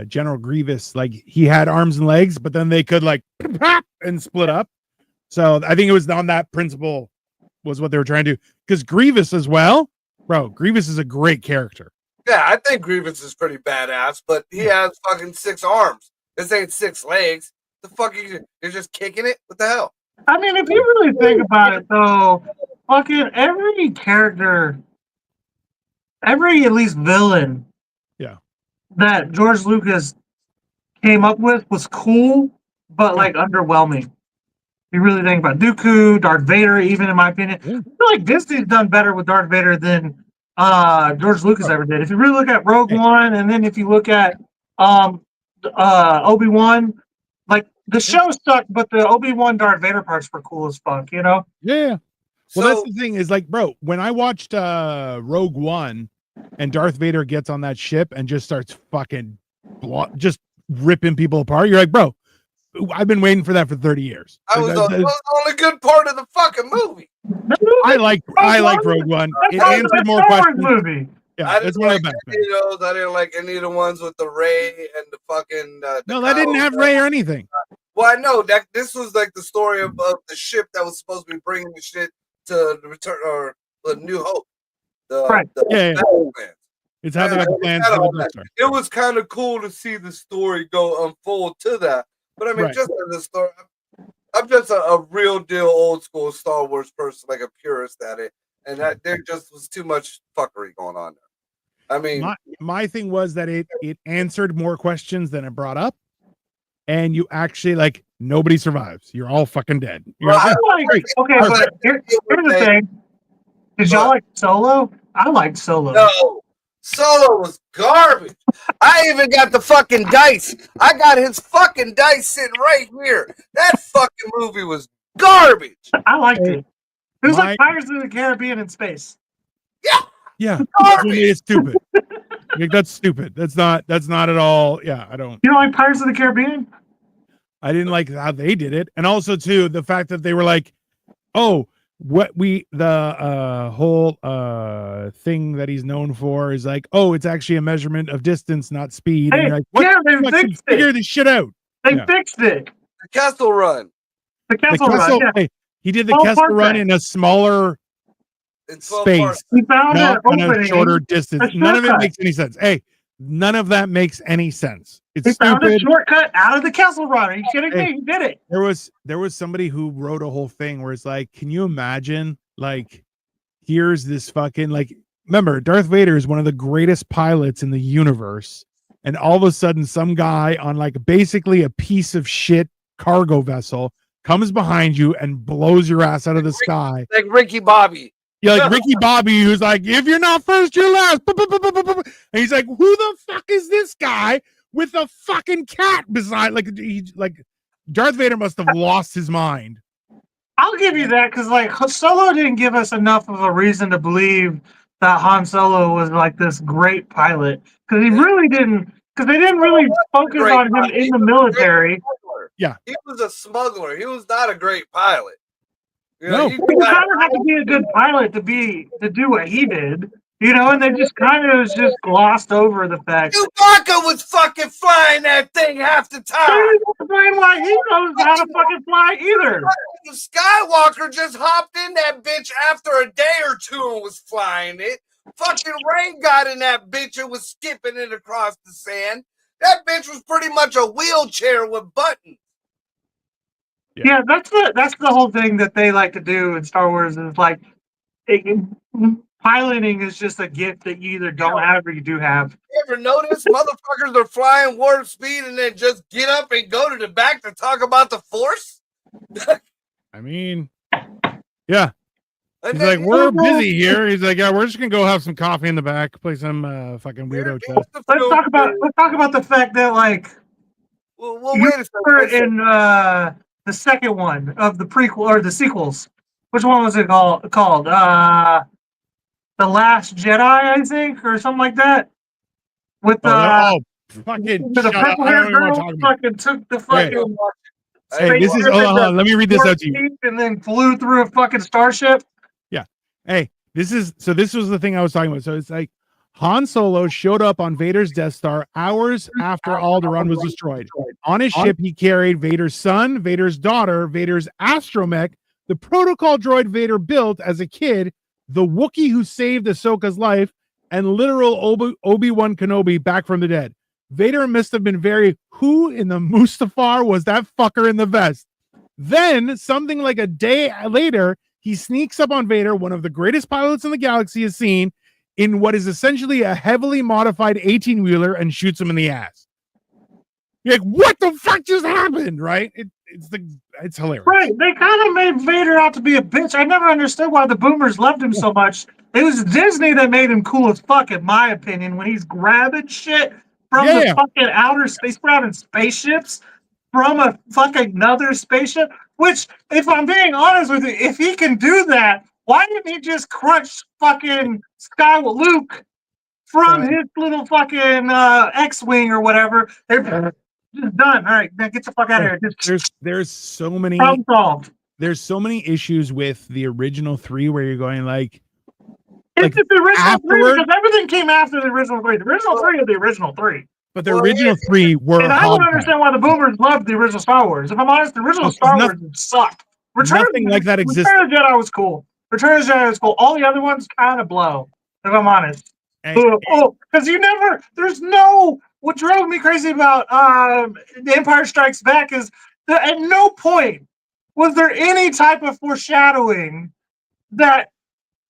General Grievous, like he had arms and legs, but then they could like and split up. So I think it was on that principle was what they were trying to do. Because Grievous as well, bro, Grievous is a great character. Yeah, I think Grievous is pretty badass, but he has fucking 6 arms. This ain't 6 legs. The fuck you're just kicking it? What the hell? I mean, if you really think about it, though, fucking every character, every at least villain, that George Lucas came up with was cool, but like underwhelming. You really think about Dooku, Darth Vader, even in my opinion, I feel like Disney's done better with Darth Vader than George Lucas ever did. If you really look at Rogue One, and then if you look at Obi-Wan. Like the show sucked, but the Obi-Wan Darth Vader parts were cool as fuck, you know? Yeah. Well, that's the thing is like, bro, when I watched Rogue One and Darth Vader gets on that ship and just starts fucking just ripping people apart, you're like, bro, I've been waiting for that for 30 years. That was the only good part of the fucking movie. I like Rogue One. It answered more questions. Movie. Yeah, it's one of the best. I didn't like any of the ones with the Rey and the fucking. No, that didn't have Rey or anything. Well, I know that this was like the story of the ship that was supposed to be bringing the shit to the return or the New Hope. It's how they got the plans for the Death Star. It was kind of cool to see the story go unfold to that. But I mean, just as a story, I'm just a real deal old school Star Wars person, like a purist at it, and that there just was too much fuckery going on there. I mean, my thing was that it answered more questions than it brought up, and you actually like nobody survives. You're all fucking dead. But here's the thing: did y'all like Solo? I liked Solo. No, Solo was garbage. I even got the fucking dice. I got his fucking dice sitting right here. That fucking movie was garbage. I liked it. It was like Pirates of the Caribbean in space. Yeah, it's stupid. Like, that's stupid. That's not at all. Yeah, I don't. You know, like Pirates of the Caribbean. I didn't like how they did it, and also too the fact that they were like, "Oh, what the whole thing that he's known for is like, oh, it's actually a measurement of distance, not speed. And Hey, you're like, what? yeah, they Fucking fixed figure it. this shit out. They Yeah. fixed it. The Kessel Run The The Kessel Run. Kessel, Yeah. hey, he did the Oh, Kessel perfect. Run in a smaller in 12 space, parts. He found an not on a opening. shorter distance. a None of it shortcut. makes any sense. Hey, none of that makes any sense. It's He found a stupid. shortcut out of the Kessel Run. Are you kidding Hey. me? He did it. There was somebody who wrote a whole thing where it's like, can you imagine, like, here's this fucking, like, remember, Darth Vader is one of the greatest pilots in the universe, and all of a sudden some guy on like basically a piece of shit cargo vessel comes behind you and blows your ass out of the sky. Like Ricky Bobby. You're like Ricky Bobby, who's like, if you're not first, you're last. And he's like, who the fuck is this guy with a fucking cat beside? Like, Darth Vader must have lost his mind. I'll give you that because like Solo didn't give us enough of a reason to believe that Han Solo was like this great pilot because he really didn't. Because they didn't really focus on him in the military. Yeah, he was a smuggler. He was not a great pilot. You No. know, You kind of have to be a good pilot to do what he did, you know. And they just kind of just glossed over the fact. Chewbacca was fucking flying that thing half the They time. didn't explain why he knows how to fucking fly either. Skywalker just hopped in that bitch after a day or two and was flying it. Fucking Rey got in that bitch and was skipping it across the sand. That bitch was pretty much a wheelchair with buttons. Yeah, that's the whole thing that they like to do in Star Wars is like piloting is just a gift that you either don't have or you do have. You ever notice motherfuckers are flying warp speed and then just get up and go to the back to talk about the Force? I mean, yeah. And He's like, we're busy here. He's like, yeah, we're just gonna go have some coffee in the back, play some fucking weirdo chess. Let's talk about the fact that like well wait a second. In the second one of the prequel or the sequels. Which one was it called? The Last Jedi, I think, or something like that. With the fucking the purple hair girl fucking took the fucking. Hey, this is hold on. Let me read this out to you. And then flew through a fucking starship. Yeah. Hey, this was the thing I was talking about. So it's like Han Solo showed up on Vader's Death Star hours after Alderaan was destroyed. On his ship, he carried Vader's son, Vader's daughter, Vader's astromech, the protocol droid Vader built as a kid, the Wookiee who saved Ahsoka's life, and literal Obi-Wan Kenobi back from the dead. Vader must have been who in the Mustafar was that fucker in the vest? Then, something like a day later, he sneaks up on Vader, one of the greatest pilots in the galaxy has seen, in what is essentially a heavily modified 18-wheeler and shoots him in the ass. You're like, what the fuck just happened? Right? It's hilarious. Right. They kind of made Vader out to be a bitch. I never understood why the boomers loved him so much. It was Disney that made him cool as fuck, in my opinion, when he's grabbing shit from the fucking outer space, grabbing spaceships from a fucking another spaceship. Which, if I'm being honest with you, if he can do that, why didn't he just crunch fucking Luke from his little fucking X-wing or whatever? They're just done. All right, now get the fuck out of here. There's so many problem solved. There's so many issues with the original 3 where you're going like it's the original 3 because everything came after the original 3. The original 3 is the original 3. But the original 3 were. And I don't understand why the boomers loved the original Star Wars. If I'm honest, the original Star Wars sucked. Nothing like that exists. Return of the Jedi was cool. Return of the Jedi was cool. All the other ones kind of blow. If I'm honest. Because what drove me crazy about The Empire Strikes Back is that at no point was there any type of foreshadowing that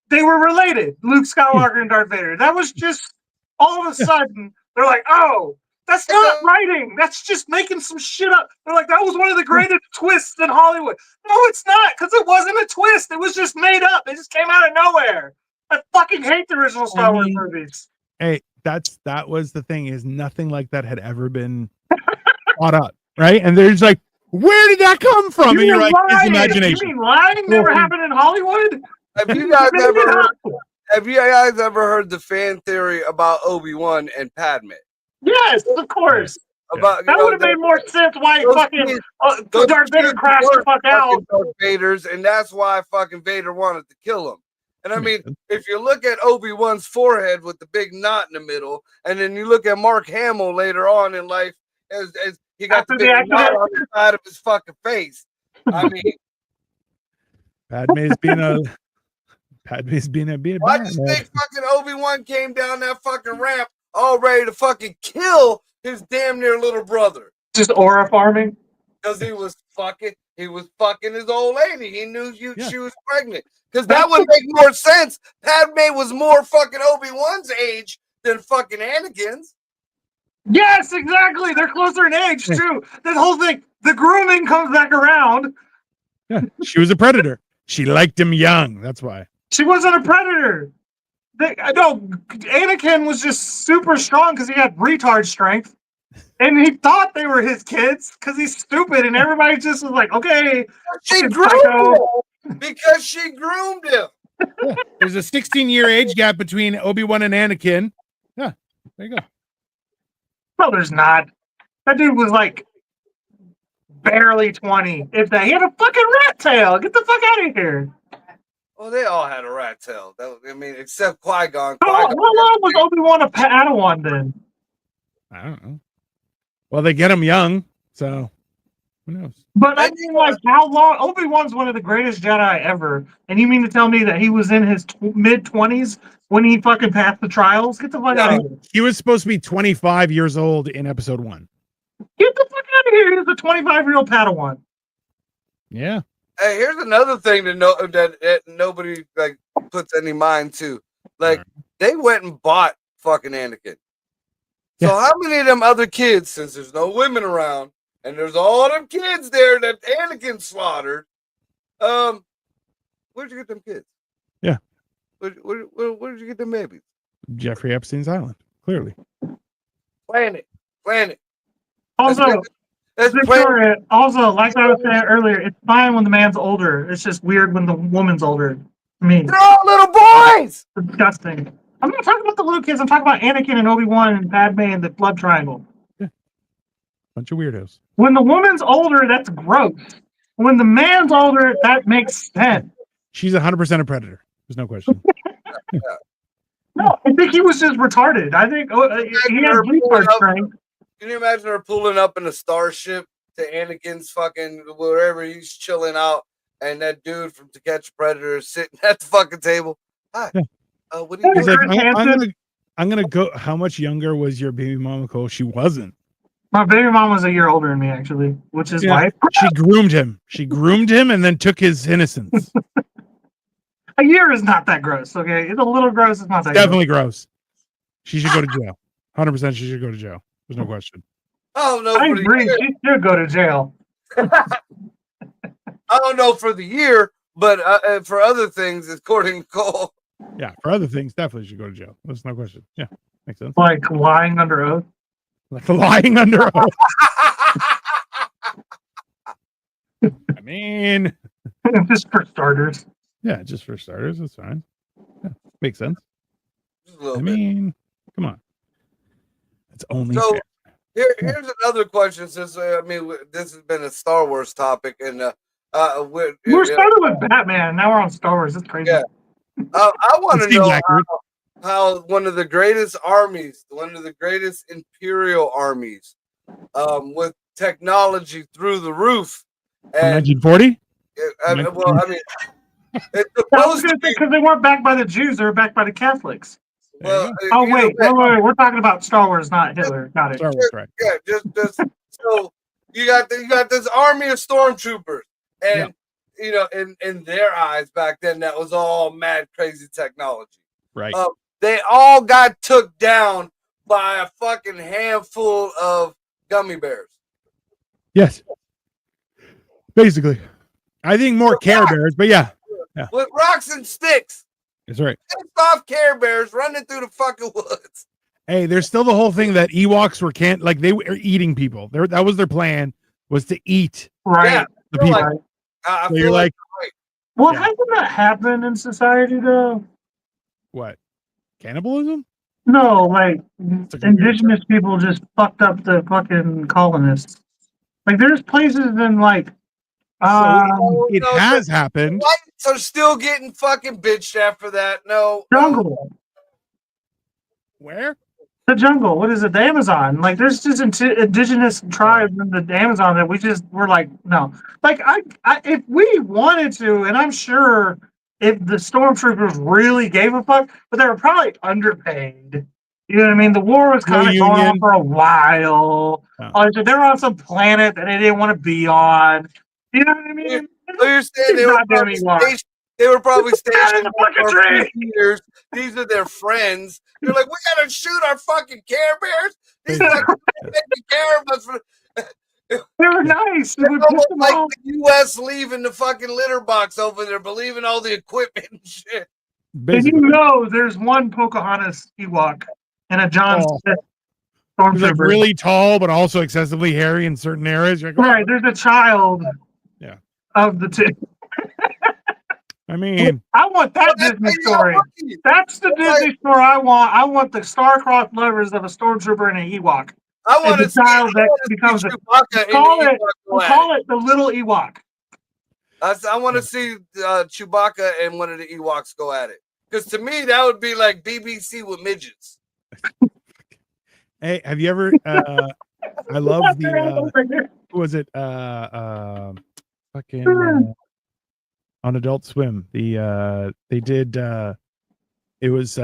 they were related, Luke Skywalker and Darth Vader. That was just all of a sudden they're like, oh, that's not writing. That's just making some shit up. They're like, that was one of the greatest twists in Hollywood. No, it's not, because it wasn't a twist. It was just made up. It just came out of nowhere. I fucking hate the original Star Wars movies. Hey, that was the thing, is nothing like that had ever been thought up, right? And they're just like, where did that come from? And you're like, it's imagination. You mean lying never happened in Hollywood? Have you guys ever heard the fan theory about Obi-Wan and Padme? Yes, of course. about That would have made more sense why those fucking kids- Darth Vader kids crashed the weren't fuck out. fucking Darth Vaders, and that's why fucking Vader wanted to kill him. And I mean, if you look at Obi-Wan's forehead with the big knot in the middle, and then you look at Mark Hamill later on in life, as he got After the the big knot accident. on the side of his fucking face. I mean, Padme's being a why do you think fucking Obi-Wan came down that fucking ramp all ready to fucking kill his damn near little brother? Just aura farming. Because he was fucking his old lady. He knew she was pregnant. Because that That's would make more sense. Padme was more fucking Obi-Wan's age than fucking Anakin's. Yes, exactly. They're closer in age too. That whole thing, the grooming comes back around. Yeah, she was a predator. She liked him young. That's why. She wasn't a predator. No, Anakin was just super strong because he had retard strength. And he thought they were his kids because he's stupid. And everybody just was like, okay. She fucking groomed psycho. him because she groomed him. Yeah. There's a 16-year age gap between Obi-Wan and Anakin. Yeah, there you go. No, there's not. That dude was like barely 20. If that, he had a fucking rat tail. Get the fuck out of here. Well, they all had a rat tail. I mean, except Qui-Gon. How long was Obi-Wan a Padawan then? I don't know. Well, they get him young, so who knows? But I mean, like, how long? Obi-Wan's one of the greatest Jedi ever. And you mean to tell me that he was in his mid-20s when he fucking passed the trials? Get the fuck out of here. He was supposed to be 25 years old in episode 1. Get the fuck out of here. He's a 25-year-old Padawan. Yeah. Hey, here's another thing to know that nobody like puts any mind to. Like, they went and bought fucking Anakin. So how many of them other kids, since there's no women around, and there's all them kids there that Anakin slaughtered, where'd you get them kids? Yeah. Where did you get them babies? Jeffrey Epstein's island, clearly. Planet. Also, That's Victoria, also, like I was saying earlier, it's fine when the man's older. It's just weird when the woman's older. I mean, they're all little boys. it's disgusting. I'm not talking about the little kids. I'm talking about Anakin and Obi-Wan and Padme and the blood triangle. Bunch of weirdos. When the woman's older, that's gross. When the man's older, that makes sense. She's 100% a predator. There's no question. No, I think he was just retarded. I think he had retard strength. Can you imagine her pulling up in a starship to Anakin's fucking wherever he's chilling out, and that dude from To Catch a Predator is sitting at the fucking table? Hi. Yeah. What do you He's do? like, I'm gonna go. How much younger was your baby mama, Cole? She wasn't. My baby mom was a year older than me, actually, which is why She groomed him. She groomed him and then took his innocence. a year is not that gross. Okay, it's a little gross. It's not that Definitely gross. She should go to jail. 100%. She should go to jail. There's no question. I don't know. I For the agree. year. She should go to jail. I don't know for the year, but for other things, according to Cole. Yeah, for other things, definitely should go to jail. There's no question. Yeah, makes sense. Like lying under oath. Like lying under oath. I mean, Just for starters. yeah, just for starters, that's fine. Yeah, makes sense. Just a little I bit. mean, come on. It's only So fair. here's another question. Since this has been a Star Wars topic, and We're started with Batman. Now we're on Star Wars. It's crazy. Yeah. I want It to seems know accurate. how one of the greatest armies, one of the greatest imperial armies, with technology through the roof, and 1940? it's I was supposed going to to be. say because they weren't backed by the Jews, they were backed by the Catholics. Well, Oh you know, wait, we're talking about Star Wars, not Hitler. Got it. Star Wars, right. yeah, just so you got this army of stormtroopers, and in their eyes back then, that was all mad crazy technology. Right. They all got took down by a fucking handful of gummy bears. Yes. Basically. I think more Care Bears, but yeah. With rocks and sticks. That's right. Pissed off Care Bears running through the fucking woods. Hey, there's still the whole thing that Ewoks were they were eating people. That was their plan, was to eat Right. Yeah. the Feel people. like- I So feel you're like, Well, Yeah. hasn't that happened in society though? what? Cannibalism? No, like It's like a weird indigenous people just fucked up the fucking colonists. Like there's places in like It No, has happened. whites are still getting fucking bitched after that. No, jungle. Where? The jungle. What is it? The Amazon. Like there's just indigenous tribes in the Amazon that we just were like, no. Like if we wanted to, and I'm sure if the stormtroopers really gave a fuck, but they were probably underpaid. You know what I mean? The war was kind of going on union. for a while. Oh. So they were on some planet that they didn't want to be on. You know what I mean? So you're saying they were probably stationed, Out of the fucking for a few tree. years. These are their friends. They're like, we gotta shoot our fucking Care Bears. These fucking taking care of us. They were nice. It would piss Almost them like off. the U.S. leaving the fucking litter box over there, believing all the equipment and shit. And Basically. you know, there's one Pocahontas Ewok and a John Smith He's like stormtrooper. really tall, but also excessively hairy in certain areas. You're like, Right, there's a child. Yeah. Of the two. I mean, I want that Disney story. That's the Disney story I want. I want the star-crossed lovers of a stormtrooper and an Ewok. I want And to the child that becomes a. We'll call it the little Ewok. I want to see Chewbacca and one of the Ewoks go at it. Because to me, that would be like BBC with midgets. hey, have you ever? I love the. Who was it? Fucking on Adult Swim. They did. It was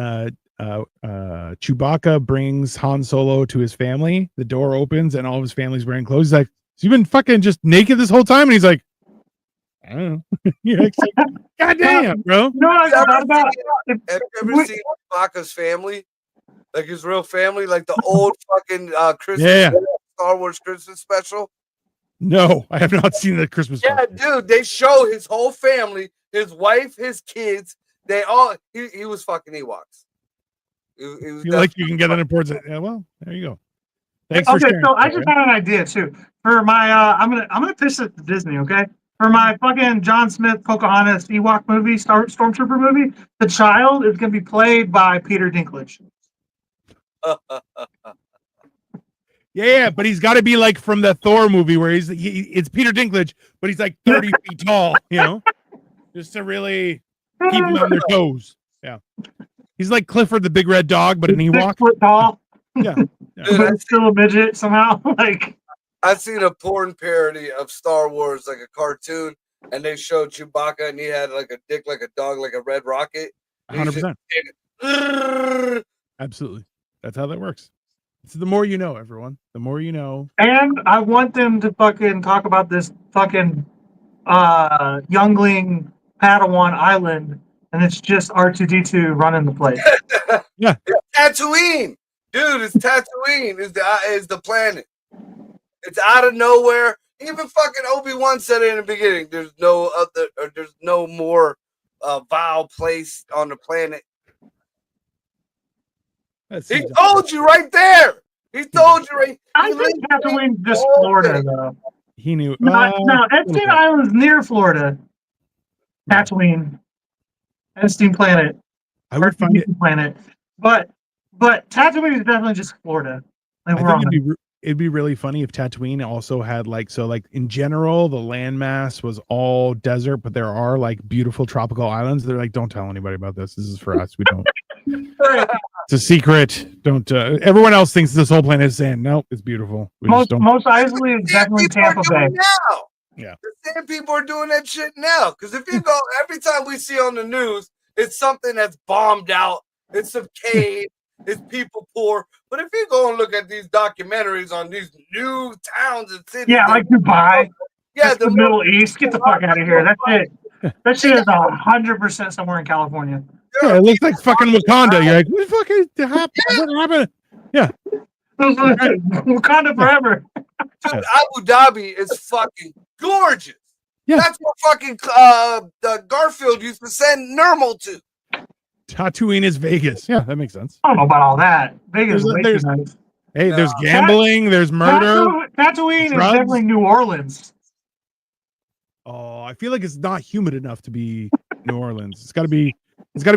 Chewbacca brings Han Solo to his family. The door opens and all of his family's wearing clothes. He's like, "So you've been fucking just naked this whole time?" And he's like, "I don't know." You're like, God damn, bro. No, I thought about. Have you ever seen Chewbacca's family? Like his real family, like the old fucking Christmas Star Wars Christmas special. No, I have not seen the Christmas. Yeah, dude, they show his whole family, his wife, his kids. They all he was fucking Ewoks. It was You like you can get that important. Yeah, well, there you go. Thanks Okay, for sharing. so I just had an idea too. For my I'm gonna pitch it to Disney, okay? For my fucking John Smith Pocahontas Ewok movie, Stormtrooper movie, the child is gonna be played by Peter Dinklage. Yeah, but he's got to be like from the Thor movie where it's Peter Dinklage, but he's like 30 feet tall, you know, just to really keep them on their toes. Yeah, he's like Clifford the Big Red Dog, but an Ewok. 6 foot tall. Yeah, Dude, But it's still a midget somehow. Like I've seen a porn parody of Star Wars, like a cartoon, and they showed Chewbacca, and he had like a dick, like a dog, like a red rocket. 100%. Absolutely, that's how that works. So the more you know, everyone. The more you know. And I want them to fucking talk about this fucking youngling Padawan island, and it's just R2D2 running the place. Yeah, it's Tatooine, dude. It's Tatooine. Is the planet? It's out of nowhere. Even fucking Obi-Wan said it in the beginning. There's no other, or there's no more vile place on the planet. He told you right there. He told you right. I think Tatooine's just Florida, though. He knew. No, Epstein Island's near Florida. Tatooine, Epstein Planet. I would find it. Planet, but Tatooine is definitely just Florida. Like I think it'd be really funny if Tatooine also had like in general the landmass was all desert, but there are like beautiful tropical islands. They're like, don't tell anybody about this. This is for us. We don't. It's a secret. Don't. Everyone else thinks this whole planet is sand. No, it's beautiful. We most isolate is definitely Tampa Bay. Now. Yeah, the same people are doing that shit now. Because if you go, every time we see on the news, it's something that's bombed out. It's some cave. It's people poor. But if you go and look at these documentaries on these new towns and cities, yeah, like Dubai, yeah, the Middle East, get the fuck out of here. That shit is 100% somewhere in California. Yeah, it looks like fucking Wakanda. You're like, what the fuck is happening? What happened? Yeah, Wakanda forever. Dude, Abu Dhabi is fucking gorgeous. Yeah, that's what fucking Garfield used to send Nermal to. Tatooine is Vegas. Yeah, that makes sense. I don't know about all that. Vegas is way too nice. Hey, there's gambling, there's murder. Tatooine is definitely New Orleans. Oh, I feel like it's not humid enough to be New Orleans. It's got to be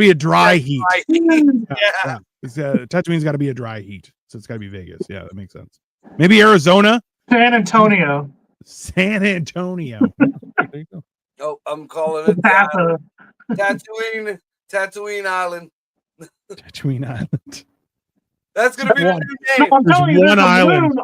a dry heat. Yeah. Tatooine's got to be a dry heat, so it's got to be Vegas. Yeah, that makes sense. Maybe Arizona, San Antonio. San Antonio. There you go. Oh, I'm calling it Napa. Tatooine Island. Tatooine Island. That's gonna be the One. new No, name. I'm There's telling you, one there's a island. moon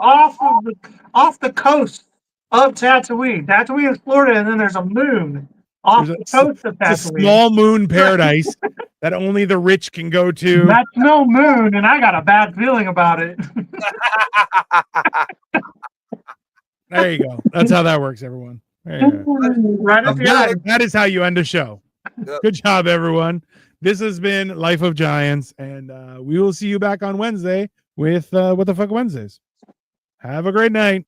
off the coast of Tatooine. Tatooine is Florida, and then there's a moon off There's the coast of It's a Tatooine. small moon paradise that only the rich can go to. That's no moon, and I got a bad feeling about it. There you go. That's how that works, everyone. There you go. Right at the end. That is how you end a show. Yep. Good job, everyone. This has been Life of Giants, and we will see you back on Wednesday with What the Fuck Wednesdays. Have a great night.